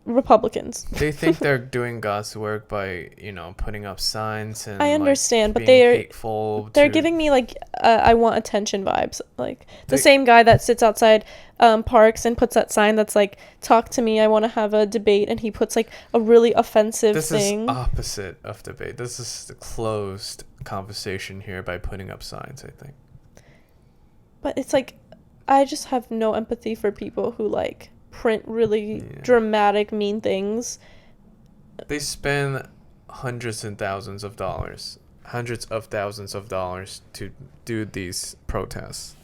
Republicans. They think they're doing God's work by, putting up signs and I understand, but they're hateful. They're giving me like I want attention vibes. Like the same guy that sits outside parks and puts that sign that's like, talk to me, I want to have a debate, and he puts like a really offensive thing. This is opposite of debate. This is the closed conversation here by putting up signs, I think. But it's like, I just have no empathy for people who like print really dramatic, mean things. They spend hundreds of thousands of dollars to do these protests.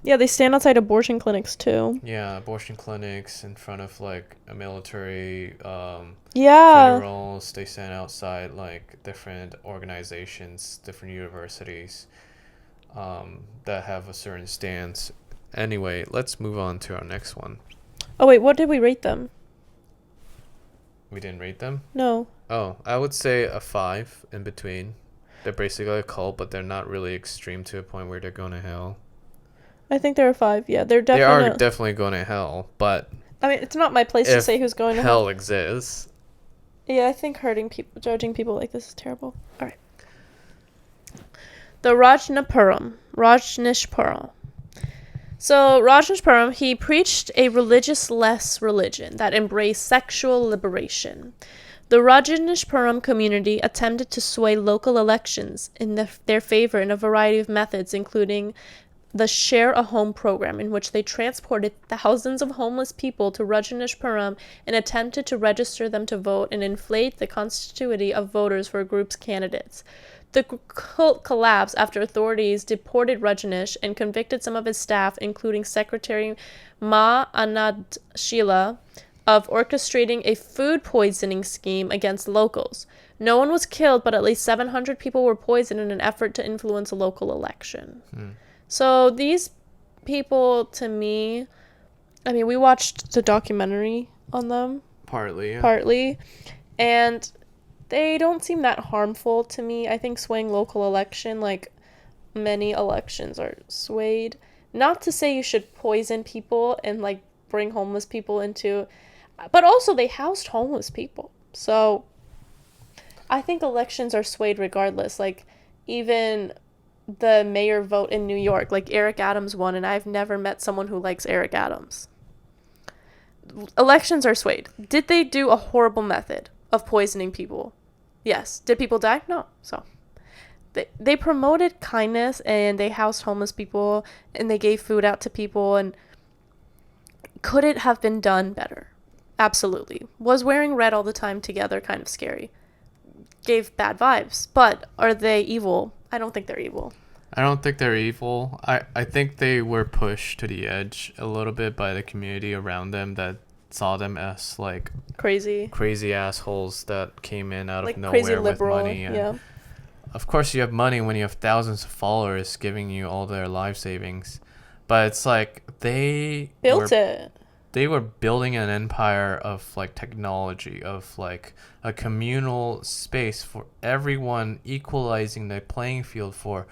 They stand outside abortion clinics too. Yeah, abortion clinics in front of like a military funerals. They stand outside like different organizations, different universities that have a certain stance. Anyway, let's move on to our next one. Oh wait, what did we rate them? We didn't rate them? No. Oh, I would say a 5 in between. They're basically a cult, but they're not really extreme to a point where they're going to hell. I think they're a 5. Yeah, they're definitely. They are definitely going to hell, but I mean, it's not my place to say who's going to hell. Hell exists. Yeah, I think judging people like this is terrible. All right. The Rajneeshpuram. So Rajneeshpuram, he preached a religious-less religion that embraced sexual liberation. The Rajneeshpuram community attempted to sway local elections in their favor in a variety of methods, including the Share a Home program, in which they transported thousands of homeless people to Rajneeshpuram and attempted to register them to vote and inflate the constituency of voters for a group's candidates. The cult collapsed after authorities deported Rajneesh and convicted some of his staff, including Secretary Ma Anand Sheila, of orchestrating a food poisoning scheme against locals. No one was killed, but at least 700 people were poisoned in an effort to influence a local election. So these people, to me, I mean, we watched the documentary on them. Partly. And they don't seem that harmful to me. I think swaying local election, like many elections are swayed. Not to say you should poison people and like bring homeless people into, but also they housed homeless people. So I think elections are swayed regardless. Like even the mayor vote in New York, like Eric Adams won, and I've never met someone who likes Eric Adams. Elections are swayed. Did they do a horrible method of poisoning people? Yes. Did people die? No. So they promoted kindness, and they housed homeless people, and they gave food out to people. And could it have been done better? Absolutely. Was wearing red all the time together kind of scary? Gave bad vibes. But are they evil? I don't think they're evil. I don't think they're evil. I think they were pushed to the edge a little bit by the community around them that saw them as like crazy assholes that came in out of nowhere with money. And of course you have money when you have thousands of followers giving you all their life savings, but it's like they were building an empire of like technology, of like a communal space for everyone, equalizing the playing field for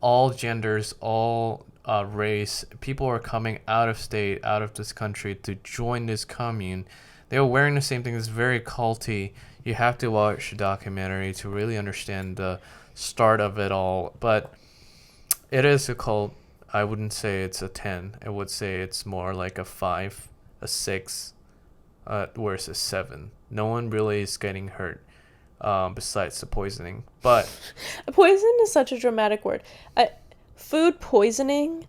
all genders, all race. People are coming out of state, out of this country to join this commune. They were wearing the same thing. It's very culty. You have to watch the documentary to really understand the start of it all. But it is a cult. I wouldn't say it's a 10. I would say it's more like a 5, a 6, whereas a 7. No one really is getting hurt. Besides the poisoning, but poison is such a dramatic word. Food poisoning,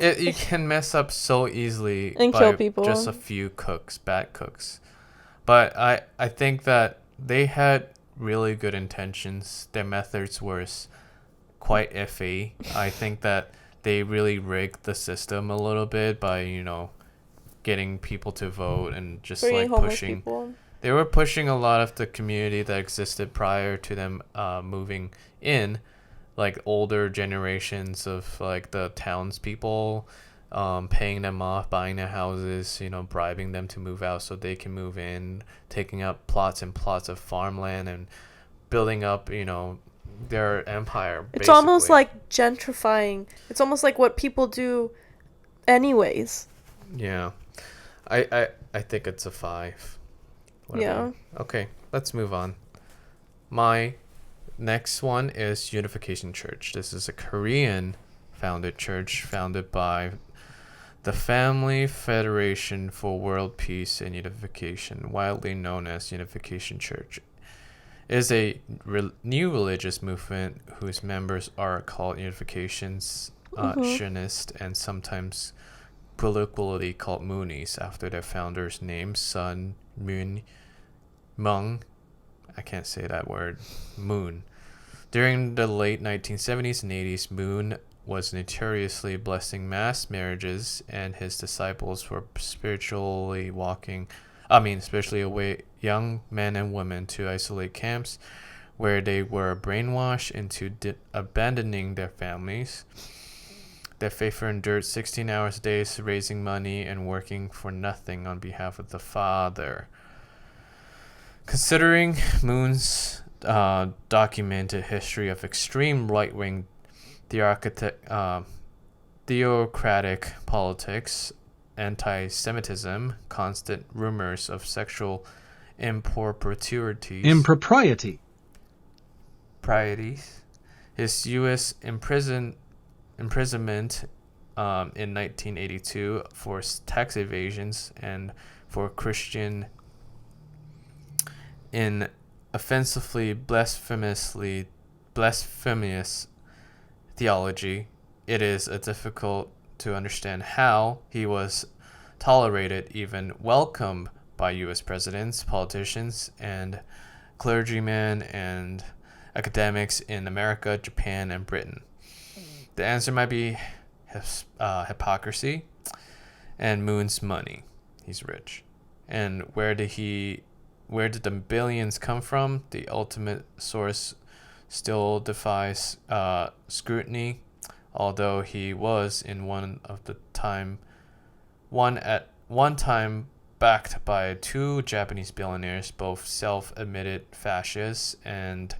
you can mess up so easily and by kill people. Just a few bad cooks. But I think that they had really good intentions. Their methods were quite iffy. I think that they really rigged the system a little bit by getting people to vote and just like pushing people. They were pushing a lot of the community that existed prior to them moving in, like older generations of like the townspeople. paying them off, buying their houses, bribing them to move out so they can move in, taking up plots and plots of farmland and building up, their empire. It's basically. Almost like gentrifying. It's almost like what people do anyways. Yeah. I think it's a 5. Whatever. Yeah. Okay, let's move on. My next one is Unification Church. This is a Korean founded church founded by the Family Federation for World Peace and Unification, widely known as Unification Church. It is a new religious movement whose members are called Unificationists and sometimes colloquially called Moonies after their founder's names, Sun, Moon, Mung. I can't say that word. Moon. During the late 1970s and 80s, Moon was notoriously blessing mass marriages, and his disciples were spiritually away young men and women to isolate camps where they were brainwashed into abandoning their families. Their faithful endured 16 hours a day, raising money and working for nothing on behalf of the Father. Considering Moon's documented history of extreme right-wing theocratic politics, anti-Semitism, constant rumors of sexual improprieties, his U.S. imprisonment in 1982 for tax evasions and for Christian in offensively blasphemous theology, it is difficult to understand how he was tolerated, even welcomed by U.S. presidents, politicians, and clergymen and academics in America, Japan, and Britain. The answer might be hypocrisy and Moon's money. He's rich. And where did the billions come from? The ultimate source still defies scrutiny, although he was at one time backed by 2 Japanese billionaires, both self-admitted fascists, and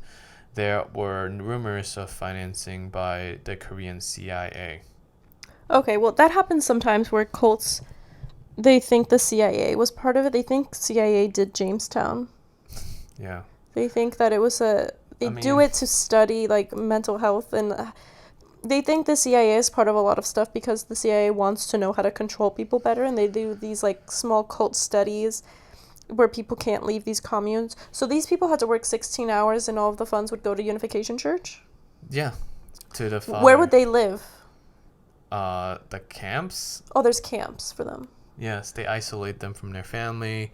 there were rumors of financing by the Korean CIA. Okay, well, that happens sometimes where cults, they think the CIA was part of it. They think CIA did Jamestown. Yeah. They think that it was do it to study, like, mental health, and they think the CIA is part of a lot of stuff because the CIA wants to know how to control people better, and they do these, like, small cult studies where people can't leave these communes. So these people had to work 16 hours, and all of the funds would go to Unification Church? Yeah, to the Father. Where would they live? The camps. Oh, there's camps for them. Yes, they isolate them from their family.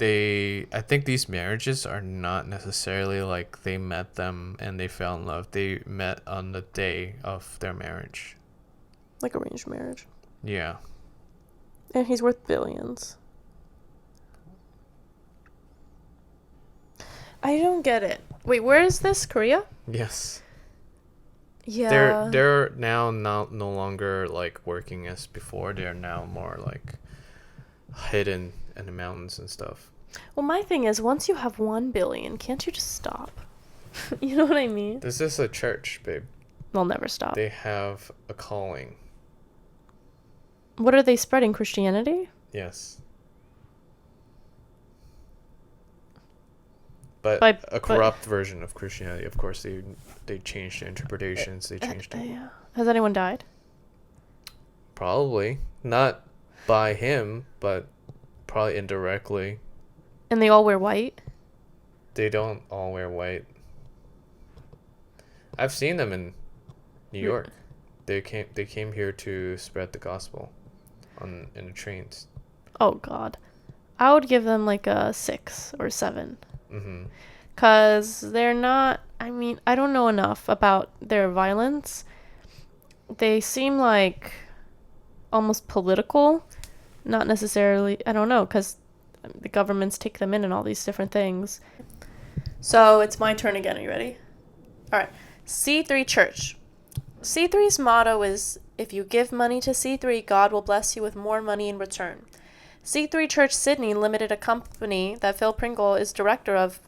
I think these marriages are not necessarily like they met them and they fell in love. They met on the day of their marriage. Like arranged marriage. Yeah. And he's worth billions. I don't get it. Wait, where is this? Korea? Yes. Yeah. They're now no longer like working as before. They're now more like hidden in the mountains and stuff. Well, my thing is, once you have 1 billion, can't you just stop? You know what I mean? This is a church, babe. They'll never stop. They have a calling. What are they spreading? Christianity? Yes. But a corrupt version of Christianity. Of course, they changed the interpretations. They changed it. Yeah. Has anyone died? Probably. Not by him, but probably indirectly. And they all wear white? They don't all wear white. I've seen them in New York. They came here to spread the gospel in the trains. Oh, God. I would give them like a 6 or 7. Mm-hmm. Because they're not... I mean, I don't know enough about their violence. They seem like almost political. Not necessarily... I don't know, because the governments take them in and all these different things. So, it's my turn again. Are you ready? All right. C3 Church. C3's motto is If you give money to C3, God will bless you with more money in return. C3 Church Sydney Limited, a company that Phil Pringle is director of,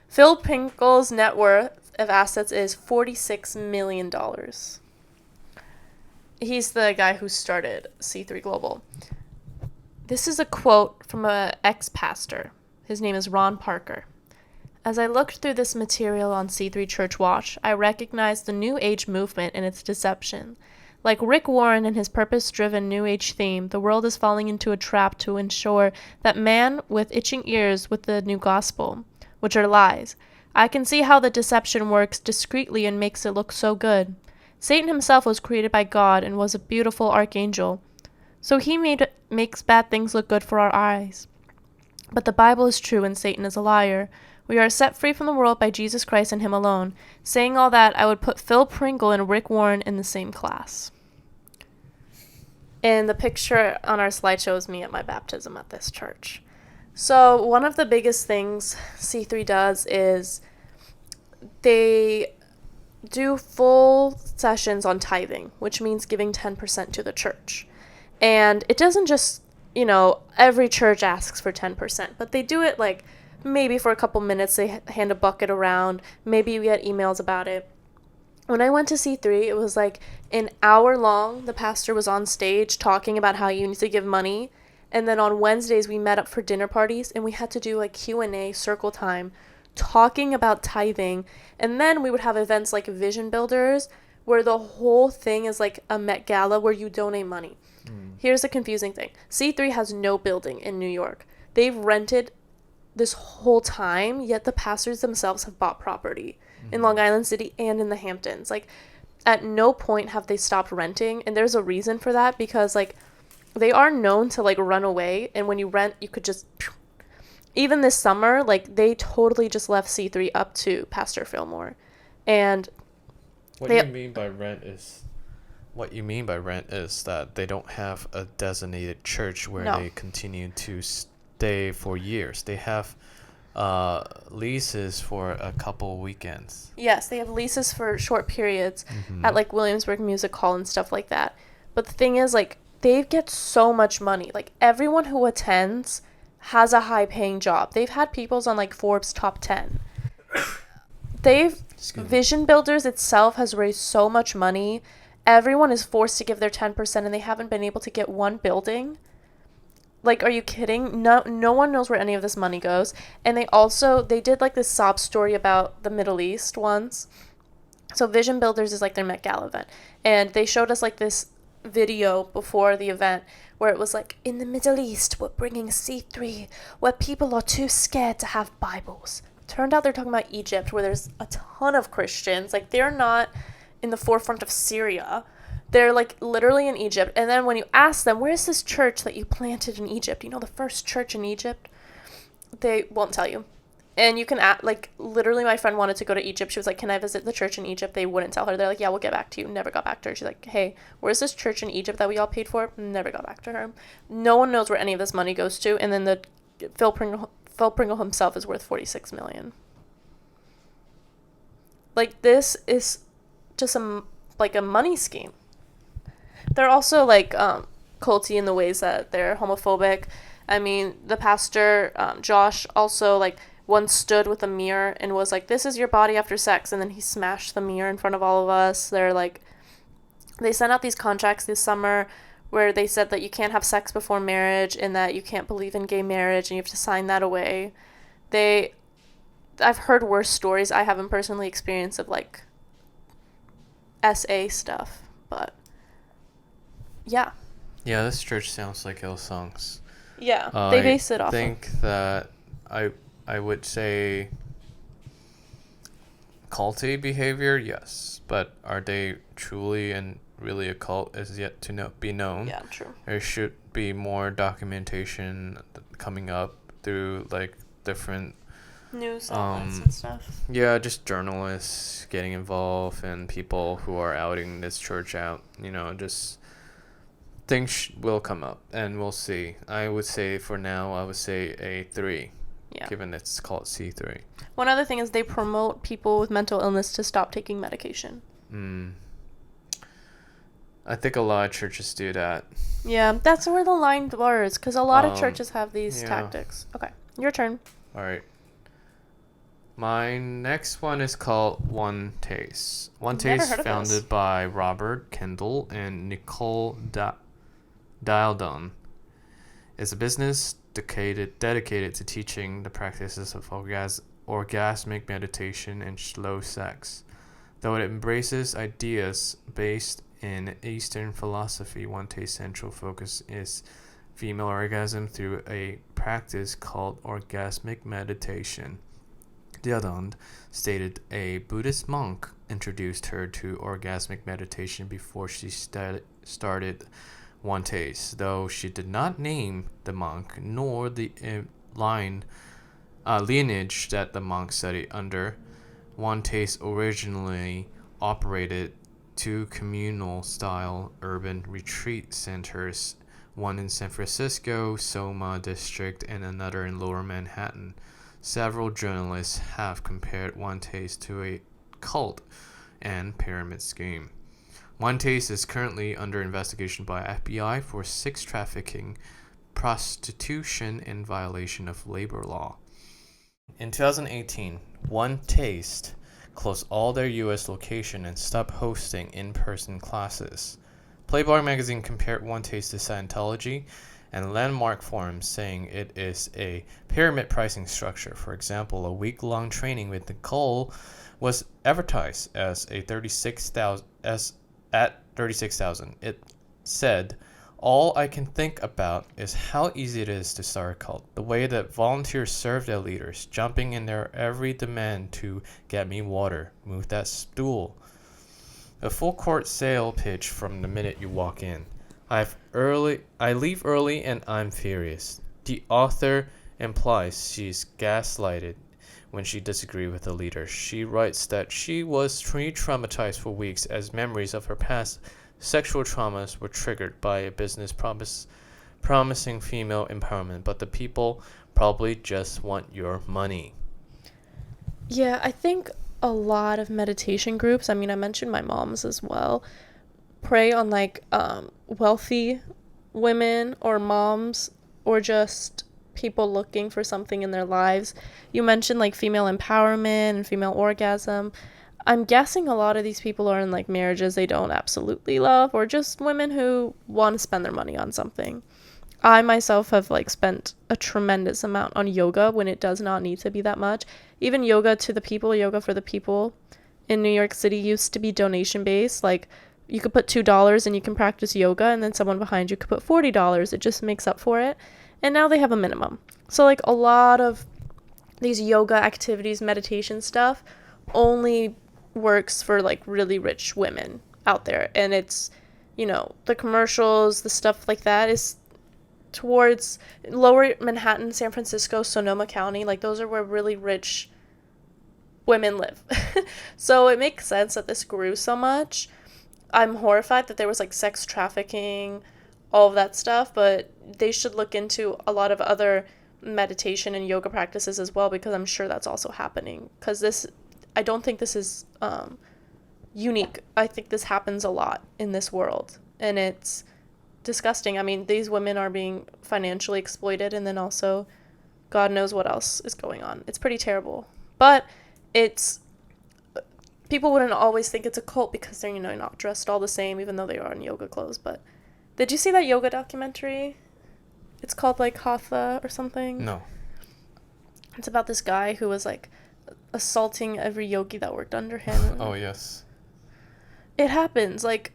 Phil Pringle's net worth of assets is $46 million. He's the guy who started C3 Global. This is a quote from an ex-pastor. His name is Ron Parker. As I looked through this material on C3 Church Watch, I recognized the New Age movement and its deception. Like Rick Warren and his purpose-driven New Age theme, the world is falling into a trap to ensure that man with itching ears with the new gospel, which are lies. I can see how the deception works discreetly and makes it look so good. Satan himself was created by God and was a beautiful archangel, so he makes bad things look good for our eyes. But the Bible is true and Satan is a liar. We are set free from the world by Jesus Christ and him alone. Saying all that, I would put Phil Pringle and Rick Warren in the same class. And the picture on our slide shows me at my baptism at this church. So one of the biggest things C3 does is they do full sessions on tithing, which means giving 10% to the church. And it doesn't just, every church asks for 10%, but they do it like maybe for a couple minutes. They hand a bucket around. Maybe we get emails about it. When I went to C3, it was like an hour long. The pastor was on stage talking about how you need to give money. And then on Wednesdays, we met up for dinner parties, and we had to do like Q&A circle time, talking about tithing. And then we would have events like Vision Builders, where the whole thing is like a Met Gala where you donate money. Here's the confusing thing. C3 has no building in New York. They've rented this whole time, yet the pastors themselves have bought property in Long Island City and in the Hamptons. Like, at no point have they stopped renting, and there's a reason for that, because like they are known to like run away, and when you rent, you could just, even this summer, like they totally just left C3 up to Pastor Fillmore. And what you mean by rent is that they don't have a designated church where they continue to stay for years. They have leases for a couple weekends. Yes, they have leases for short periods at like Williamsburg Music Hall and stuff like that. But the thing is, like, they get so much money. Like, everyone who attends has a high-paying job. They've had people's on like Forbes top 10. Vision Builders itself has raised so much money. Everyone is forced to give their 10%, and they haven't been able to get one building. Like, are you kidding? No one knows where any of this money goes. And they did like this sob story about the Middle East once. So Vision Builders is like their Met Gala event. And they showed us like this video before the event where it was like, in the Middle East, we're bringing C3, where people are too scared to have Bibles. Turned out they're talking about Egypt, where there's a ton of Christians. Like, they're not in the forefront of Syria. They're like literally in Egypt. And then when you ask them, where's this church that you planted in Egypt? The first church in Egypt? They won't tell you. And you can like, literally my friend wanted to go to Egypt. She was like, can I visit the church in Egypt? They wouldn't tell her. They're like, yeah, we'll get back to you. Never got back to her. She's like, hey, where's this church in Egypt that we all paid for? Never got back to her. No one knows where any of this money goes to. And then Phil Pringle himself is worth $46 million. Like, this is just a money scheme. They're also like culty in the ways that they're homophobic. I mean, the pastor Josh also like once stood with a mirror and was like, "This is your body after sex," and then he smashed the mirror in front of all of us. They sent out these contracts this summer where they said that you can't have sex before marriage and that you can't believe in gay marriage and you have to sign that away. I've heard worse stories. I haven't personally experienced of like SA stuff, but yeah. Yeah, this church sounds like Hillsong's. Yeah, they base it off. I think that I would say culty behavior, yes, but are they truly and really a cult is yet to be known. Yeah, true. There should be more documentation coming up through like different news outlets and stuff. Yeah, just journalists getting involved and people who are outing this church out. Just things will come up and we'll see. I would say for now, a 3. Yeah. Given it's called C3. One other thing is they promote people with mental illness to stop taking medication. I think a lot of churches do that. Yeah, that's where the line blurs, because a lot of churches have these tactics. Okay, your turn. All right. My next one is called One Taste. One Taste, founded by Robert Kendall and Nicole Dildon, is a business dedicated to teaching the practices of orgasmic meditation and slow sex. Though it embraces ideas based in Eastern philosophy, One Taste's central focus is female orgasm through a practice called orgasmic meditation. Dildon stated a Buddhist monk introduced her to orgasmic meditation before she started One Taste, though she did not name the monk nor the lineage that the monk studied under. One Taste originally operated two communal-style urban retreat centers, one in San Francisco, Soma District, and another in Lower Manhattan. Several journalists have compared One Taste to a cult and pyramid scheme. One Taste is currently under investigation by FBI for sex trafficking, prostitution, and violation of labor law. In 2018, One Taste closed all their U.S. locations and stopped hosting in-person classes. Playboy magazine compared One Taste to Scientology and Landmark Forums, saying it is a pyramid pricing structure. For example, a week-long training with Nicole was advertised as at $36,000. It said, "All I can think about is how easy it is to start a cult. The way that volunteers serve their leaders, jumping in their every demand to get me water, move that stool. A full court sale pitch from the minute you walk in. I leave early and I'm furious." The author implies she's gaslighted when she disagreed with the leader. She writes that she was traumatized for weeks as memories of her past sexual traumas were triggered by a business promising female empowerment, but the people probably just want your money. Yeah, I think a lot of meditation groups, I mean, I mentioned my mom's as well, prey on like wealthy women or moms or just people looking for something in their lives. You mentioned like female empowerment and female orgasm. I'm guessing a lot of these people are in like marriages they don't absolutely love, or just women who want to spend their money on something. I myself have like spent a tremendous amount on yoga when it does not need to be that much. Even yoga to the people, yoga for the people in New York City used to be donation based. Like you could put $2 and you can practice yoga, and then someone behind you could put $40. It just makes up for it. And now they have a minimum. So like a lot of these yoga activities, meditation stuff only works for like really rich women out there. And it's, you know, the commercials, the stuff like that is towards Lower Manhattan, San Francisco, Sonoma County. Like those are where really rich women live. So it makes sense that this grew so much. I'm horrified that there was like sex trafficking, all of that stuff, but they should look into a lot of other meditation and yoga practices as well, because I'm sure that's also happening. Because I don't think this is unique. I think this happens a lot in this world, and it's disgusting. I mean, these women are being financially exploited, and then also God knows what else is going on. It's pretty terrible. But people wouldn't always think it's a cult because they're, you know, not dressed all the same, even though they are in yoga clothes. But did you see that yoga documentary? It's called like Hatha or something. No. It's about this guy who was like assaulting every yogi that worked under him. Oh, yes. It happens. Like,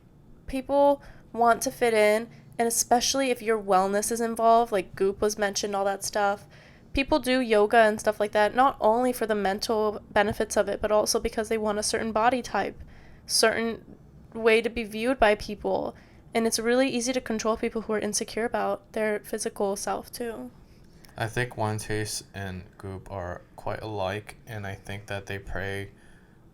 people want to fit in, and especially if your wellness is involved, like Goop was mentioned, all that stuff. People do yoga and stuff like that, not only for the mental benefits of it, but also because they want a certain body type, certain way to be viewed by people. And it's really easy to control people who are insecure about their physical self, too. I think One Taste and Goop are quite alike, and I think that they prey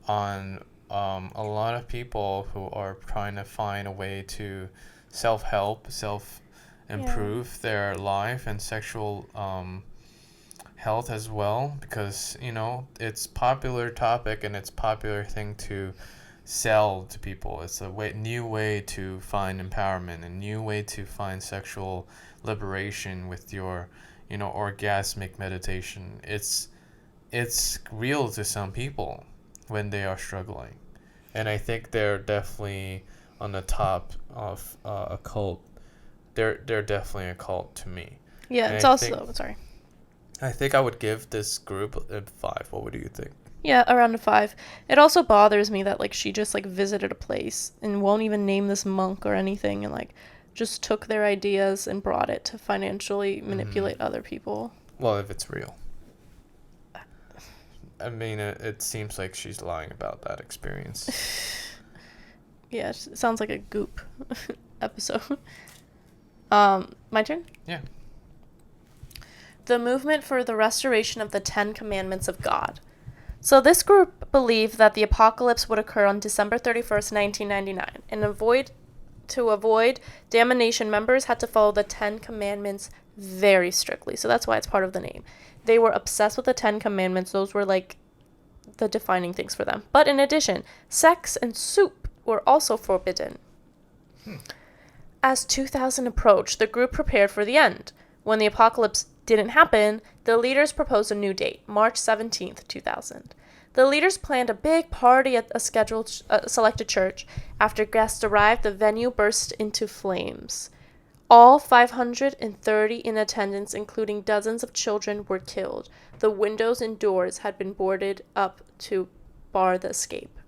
on a lot of people who are trying to find a way to self-help, self-improve their life and sexual health as well, because, you know, it's popular topic and it's popular thing to sell to people. It's a new way to find empowerment, a new way to find sexual liberation with your, orgasmic meditation. It's real to some people when they are struggling, and I think they're definitely on the top of a cult. They're definitely a cult to me. Yeah, And it's also sorry. I think I would give this group a 5. What would you think? Yeah, around a 5. It also bothers me that, like, she just, like, visited a place and won't even name this monk or anything, and, like, just took their ideas and brought it to financially manipulate other people. Well, if it's real. I mean, it seems like she's lying about that experience. Yeah, it sounds like a Goop episode. My turn? Yeah. The movement for the restoration of the 10 Commandments of God. So this group believed that the apocalypse would occur on December 31st, 1999, and to avoid damnation, members had to follow the 10 Commandments very strictly. So that's why it's part of the name. They were obsessed with the 10 Commandments. Those were like the defining things for them. But in addition, sex and soup were also forbidden. As 2000 approached, the group prepared for the end. When the apocalypse didn't happen, the leaders proposed a new date, March 17th, 2000. The leaders planned a big party at a selected church. After guests arrived, the venue burst into flames. All 530 in attendance, including dozens of children, were killed. The windows and doors had been boarded up to bar the escape.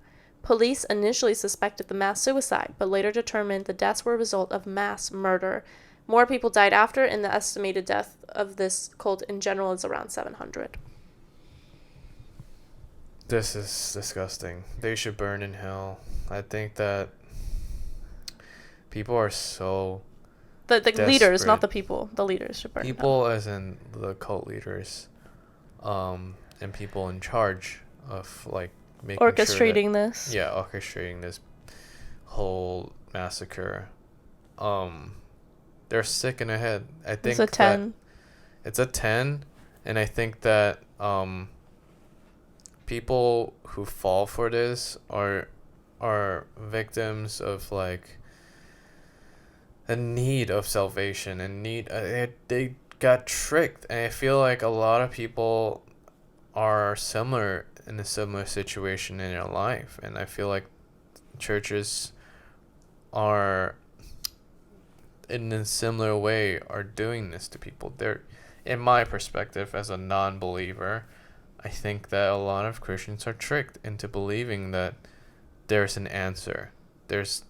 Police initially suspected the mass suicide, but later determined the deaths were a result of mass murder. More people died after, and the estimated death of this cult in general is around 700. This is disgusting. They should burn in hell. I think that people are so The leaders, not the people. The leaders should burn in hell. People as in the cult leaders, and people in charge of, like, making orchestrating this. Yeah, orchestrating this whole massacre. They're sick in the head. I think it's a 10. It's a 10, and I think that people who fall for this are victims of, like, a need of salvation and they got tricked, and I feel like a lot of people are in a similar situation in their life, and I feel like churches are in a similar way are doing this to people. They're, in my perspective as a non-believer, I think that a lot of Christians are tricked into believing that there's an answer. There is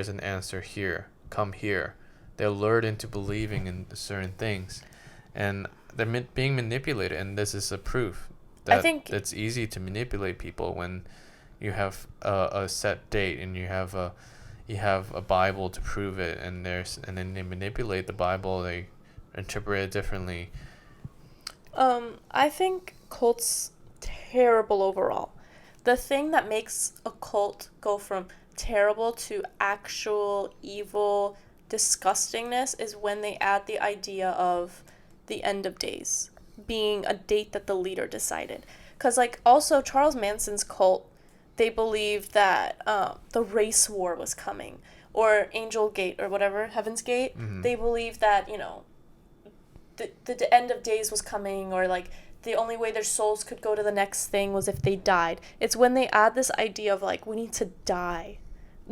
an answer here. Come here. They're lured into believing in certain things, and they're being manipulated. And this is a proof that it's easy to manipulate people when you have a set date and you have a Bible to prove it, and then they manipulate the Bible. They interpret it differently. I think cults terrible overall. The thing that makes a cult go from terrible to actual evil disgustingness is when they add the idea of the end of days being a date that the leader decided. Because, like, also Charles Manson's cult, they believed that the race war was coming, or Angel Gate, or whatever, Heaven's Gate. Mm-hmm. They believed that, the end of days was coming, or, like, the only way their souls could go to the next thing was if they died. It's when they add this idea of, like, we need to die.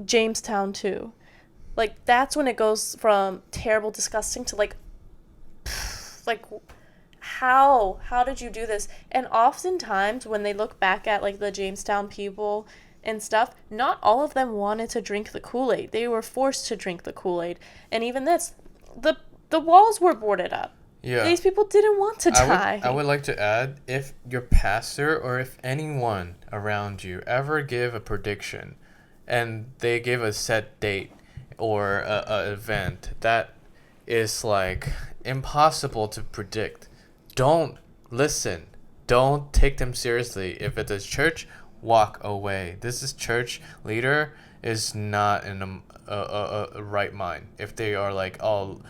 Jamestown too. Like, that's when it goes from terrible, disgusting to, like, how did you do this? And oftentimes when they look back at, like, the Jamestown people and stuff, not all of them wanted to drink the Kool-Aid. They were forced to drink the Kool-Aid. And even this, the walls were boarded up. Yeah. These people didn't want to die. I would like to add, if your pastor or if anyone around you ever give a prediction and they give a set date or a event that is, like, impossible to predict, don't listen. Don't take them seriously. If it's a church, walk away. This church leader is not in a right mind. If they are like, oh,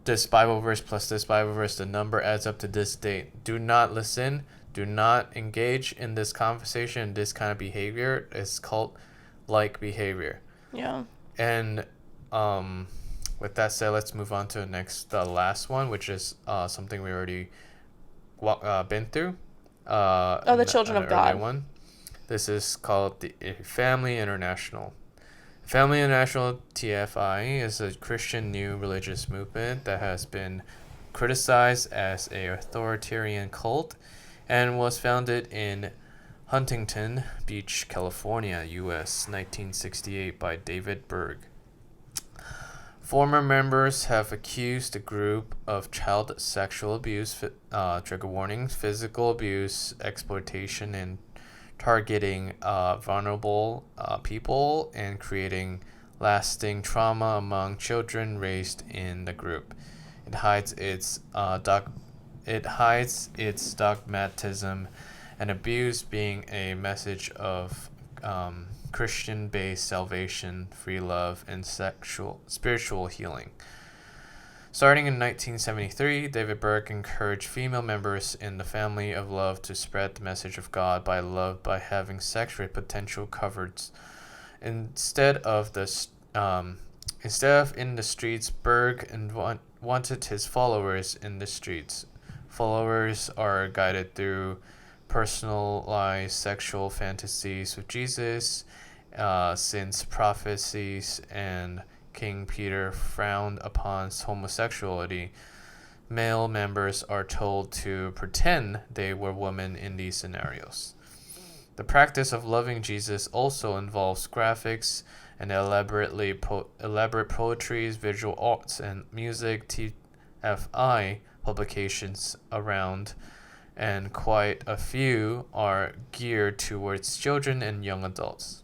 this Bible verse plus this Bible verse, the number adds up to this date. Do not listen. Do not engage in this conversation, this kind of behavior. It's cult-like behavior. Yeah. And with that said, let's move on to the last one, which is something we already been through. The Children of God. One. This is called the Family International. Family International, TFI, is a Christian new religious movement that has been criticized as an authoritarian cult and was founded in Huntington Beach, California, U.S., 1968 by David Berg. Former members have accused the group of child sexual abuse, trigger warnings, physical abuse, exploitation, and targeting vulnerable people and creating lasting trauma among children raised in the group. It hides its dogmatism and abuse, being a message of Christian-based salvation, free love, and spiritual healing. Starting in 1973, David Berg encouraged female members in the family of love to spread the message of God by love by having sex with potential coverts. Instead of in the streets, Berg wanted his followers in the streets. Followers are guided through personalized sexual fantasies with Jesus, since prophecies and King Peter frowned upon homosexuality. Male members are told to pretend they were women in these scenarios. The practice of loving Jesus also involves graphics and elaborate poetry, visual arts, and music. TFI publications around, and quite a few are geared towards children and young adults.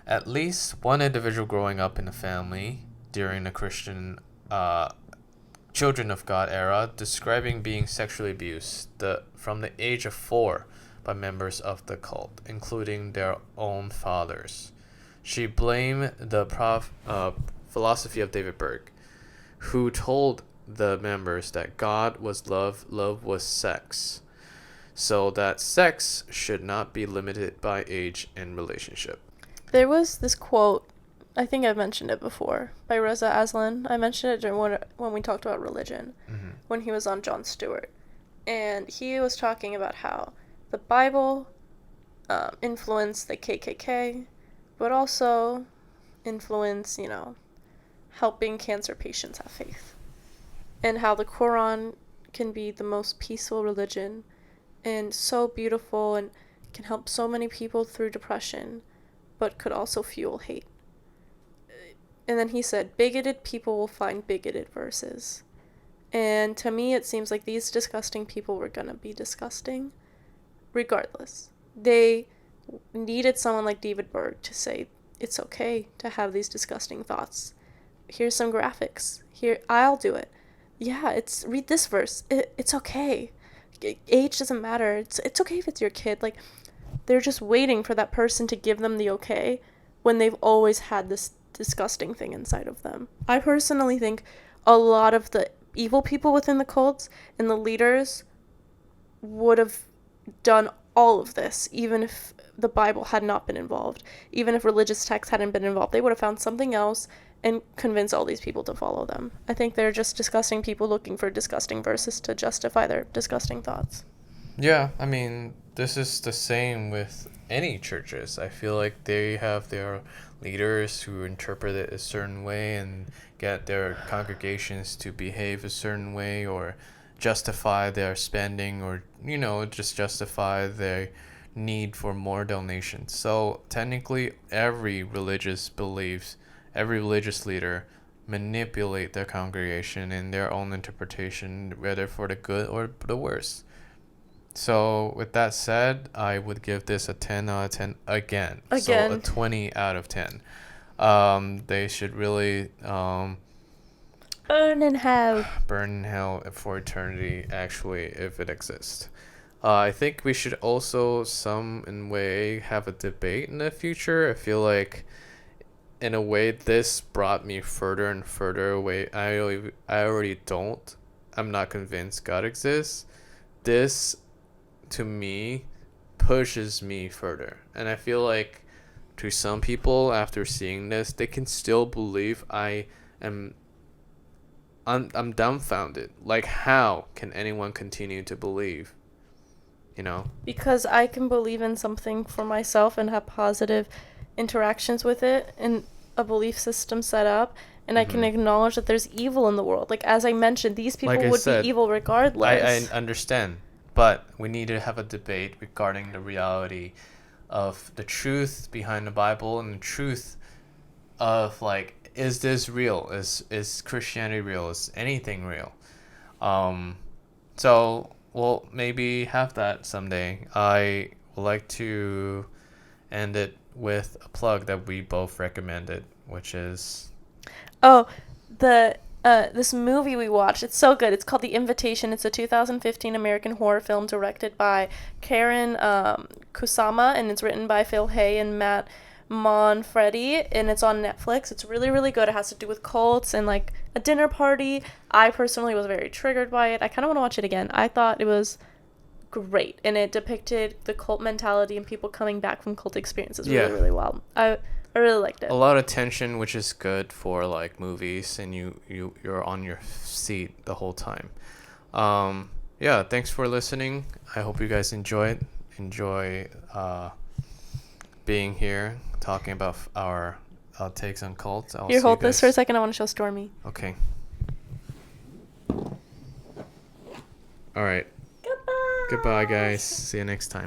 At least one individual growing up in a family during the Christian Children of God era describing being sexually abused from the age of 4 by members of the cult, including their own fathers. She blamed the philosophy of David Berg, who told the members that God was love, love was sex, so that sex should not be limited by age and relationship. There was this quote, I think I've mentioned it before, by Reza Aslan. I mentioned it during when we talked about religion, when he was on Jon Stewart. And he was talking about how the Bible influenced the KKK, but also influenced, helping cancer patients have faith. And how the Quran can be the most peaceful religion and so beautiful and can help so many people through depression, but could also fuel hate. And then he said, bigoted people will find bigoted verses. And to me, it seems like these disgusting people were going to be disgusting regardless. They needed someone like David Berg to say, it's okay to have these disgusting thoughts. Here's some graphics. Here, I'll do it. Yeah, read this verse. It's okay. Age doesn't matter. It's okay if it's your kid. Like, they're just waiting for that person to give them the okay when they've always had this disgusting thing inside of them. I personally think a lot of the evil people within the cults and the leaders would have done all of this, even if the Bible had not been involved, even if religious texts hadn't been involved. They would have found something else and convinced all these people to follow them. I think they're just disgusting people looking for disgusting verses to justify their disgusting thoughts. Yeah, I mean, this is the same with any churches. I feel like they have their leaders who interpret it a certain way and get their congregations to behave a certain way or justify their spending or, just justify their need for more donations. So technically, every religious leader manipulate their congregation in their own interpretation, whether for the good or the worse. So with that said, I would give this a 10 out of 10 again. So a 20 out of 10. They should really burn in hell. Burn in hell for eternity, actually, if it exists. I think we should also in way have a debate in the future. I feel like in a way this brought me further and further away. I'm not convinced God exists. This to me pushes me further. And I feel like to some people after seeing this, they can still believe am I'm dumbfounded. Like, how can anyone continue to believe? You know? Because I can believe in something for myself and have positive interactions with it and a belief system set up, and I can acknowledge that there's evil in the world. Like, as I mentioned, these people would be evil regardless. I understand, but we need to have a debate regarding the reality of the truth behind the Bible and the truth of, like, is this real? Is Christianity real? Is anything real? So we'll maybe have that someday. I would like to end it with a plug that we both recommended, which is this movie we watched. It's so good. It's called The Invitation. It's a 2015 American horror film directed by Karen Kusama, and it's written by Phil Hay and Matt Manfredi, and it's on Netflix. It's really, really good. It has to do with cults and like a dinner party. I personally was very triggered by it. I kind of want to watch it again. I thought it was great, and it depicted the cult mentality and people coming back from cult experiences really, really well. I really liked it. A lot of tension, which is good for like movies, and you're on your seat the whole time. Yeah, thanks for listening. I hope you guys enjoy being here talking about our takes on cults. Here, hold this for a second. I want to show Stormy. Okay. All right. Goodbye. Goodbye, guys. See you next time.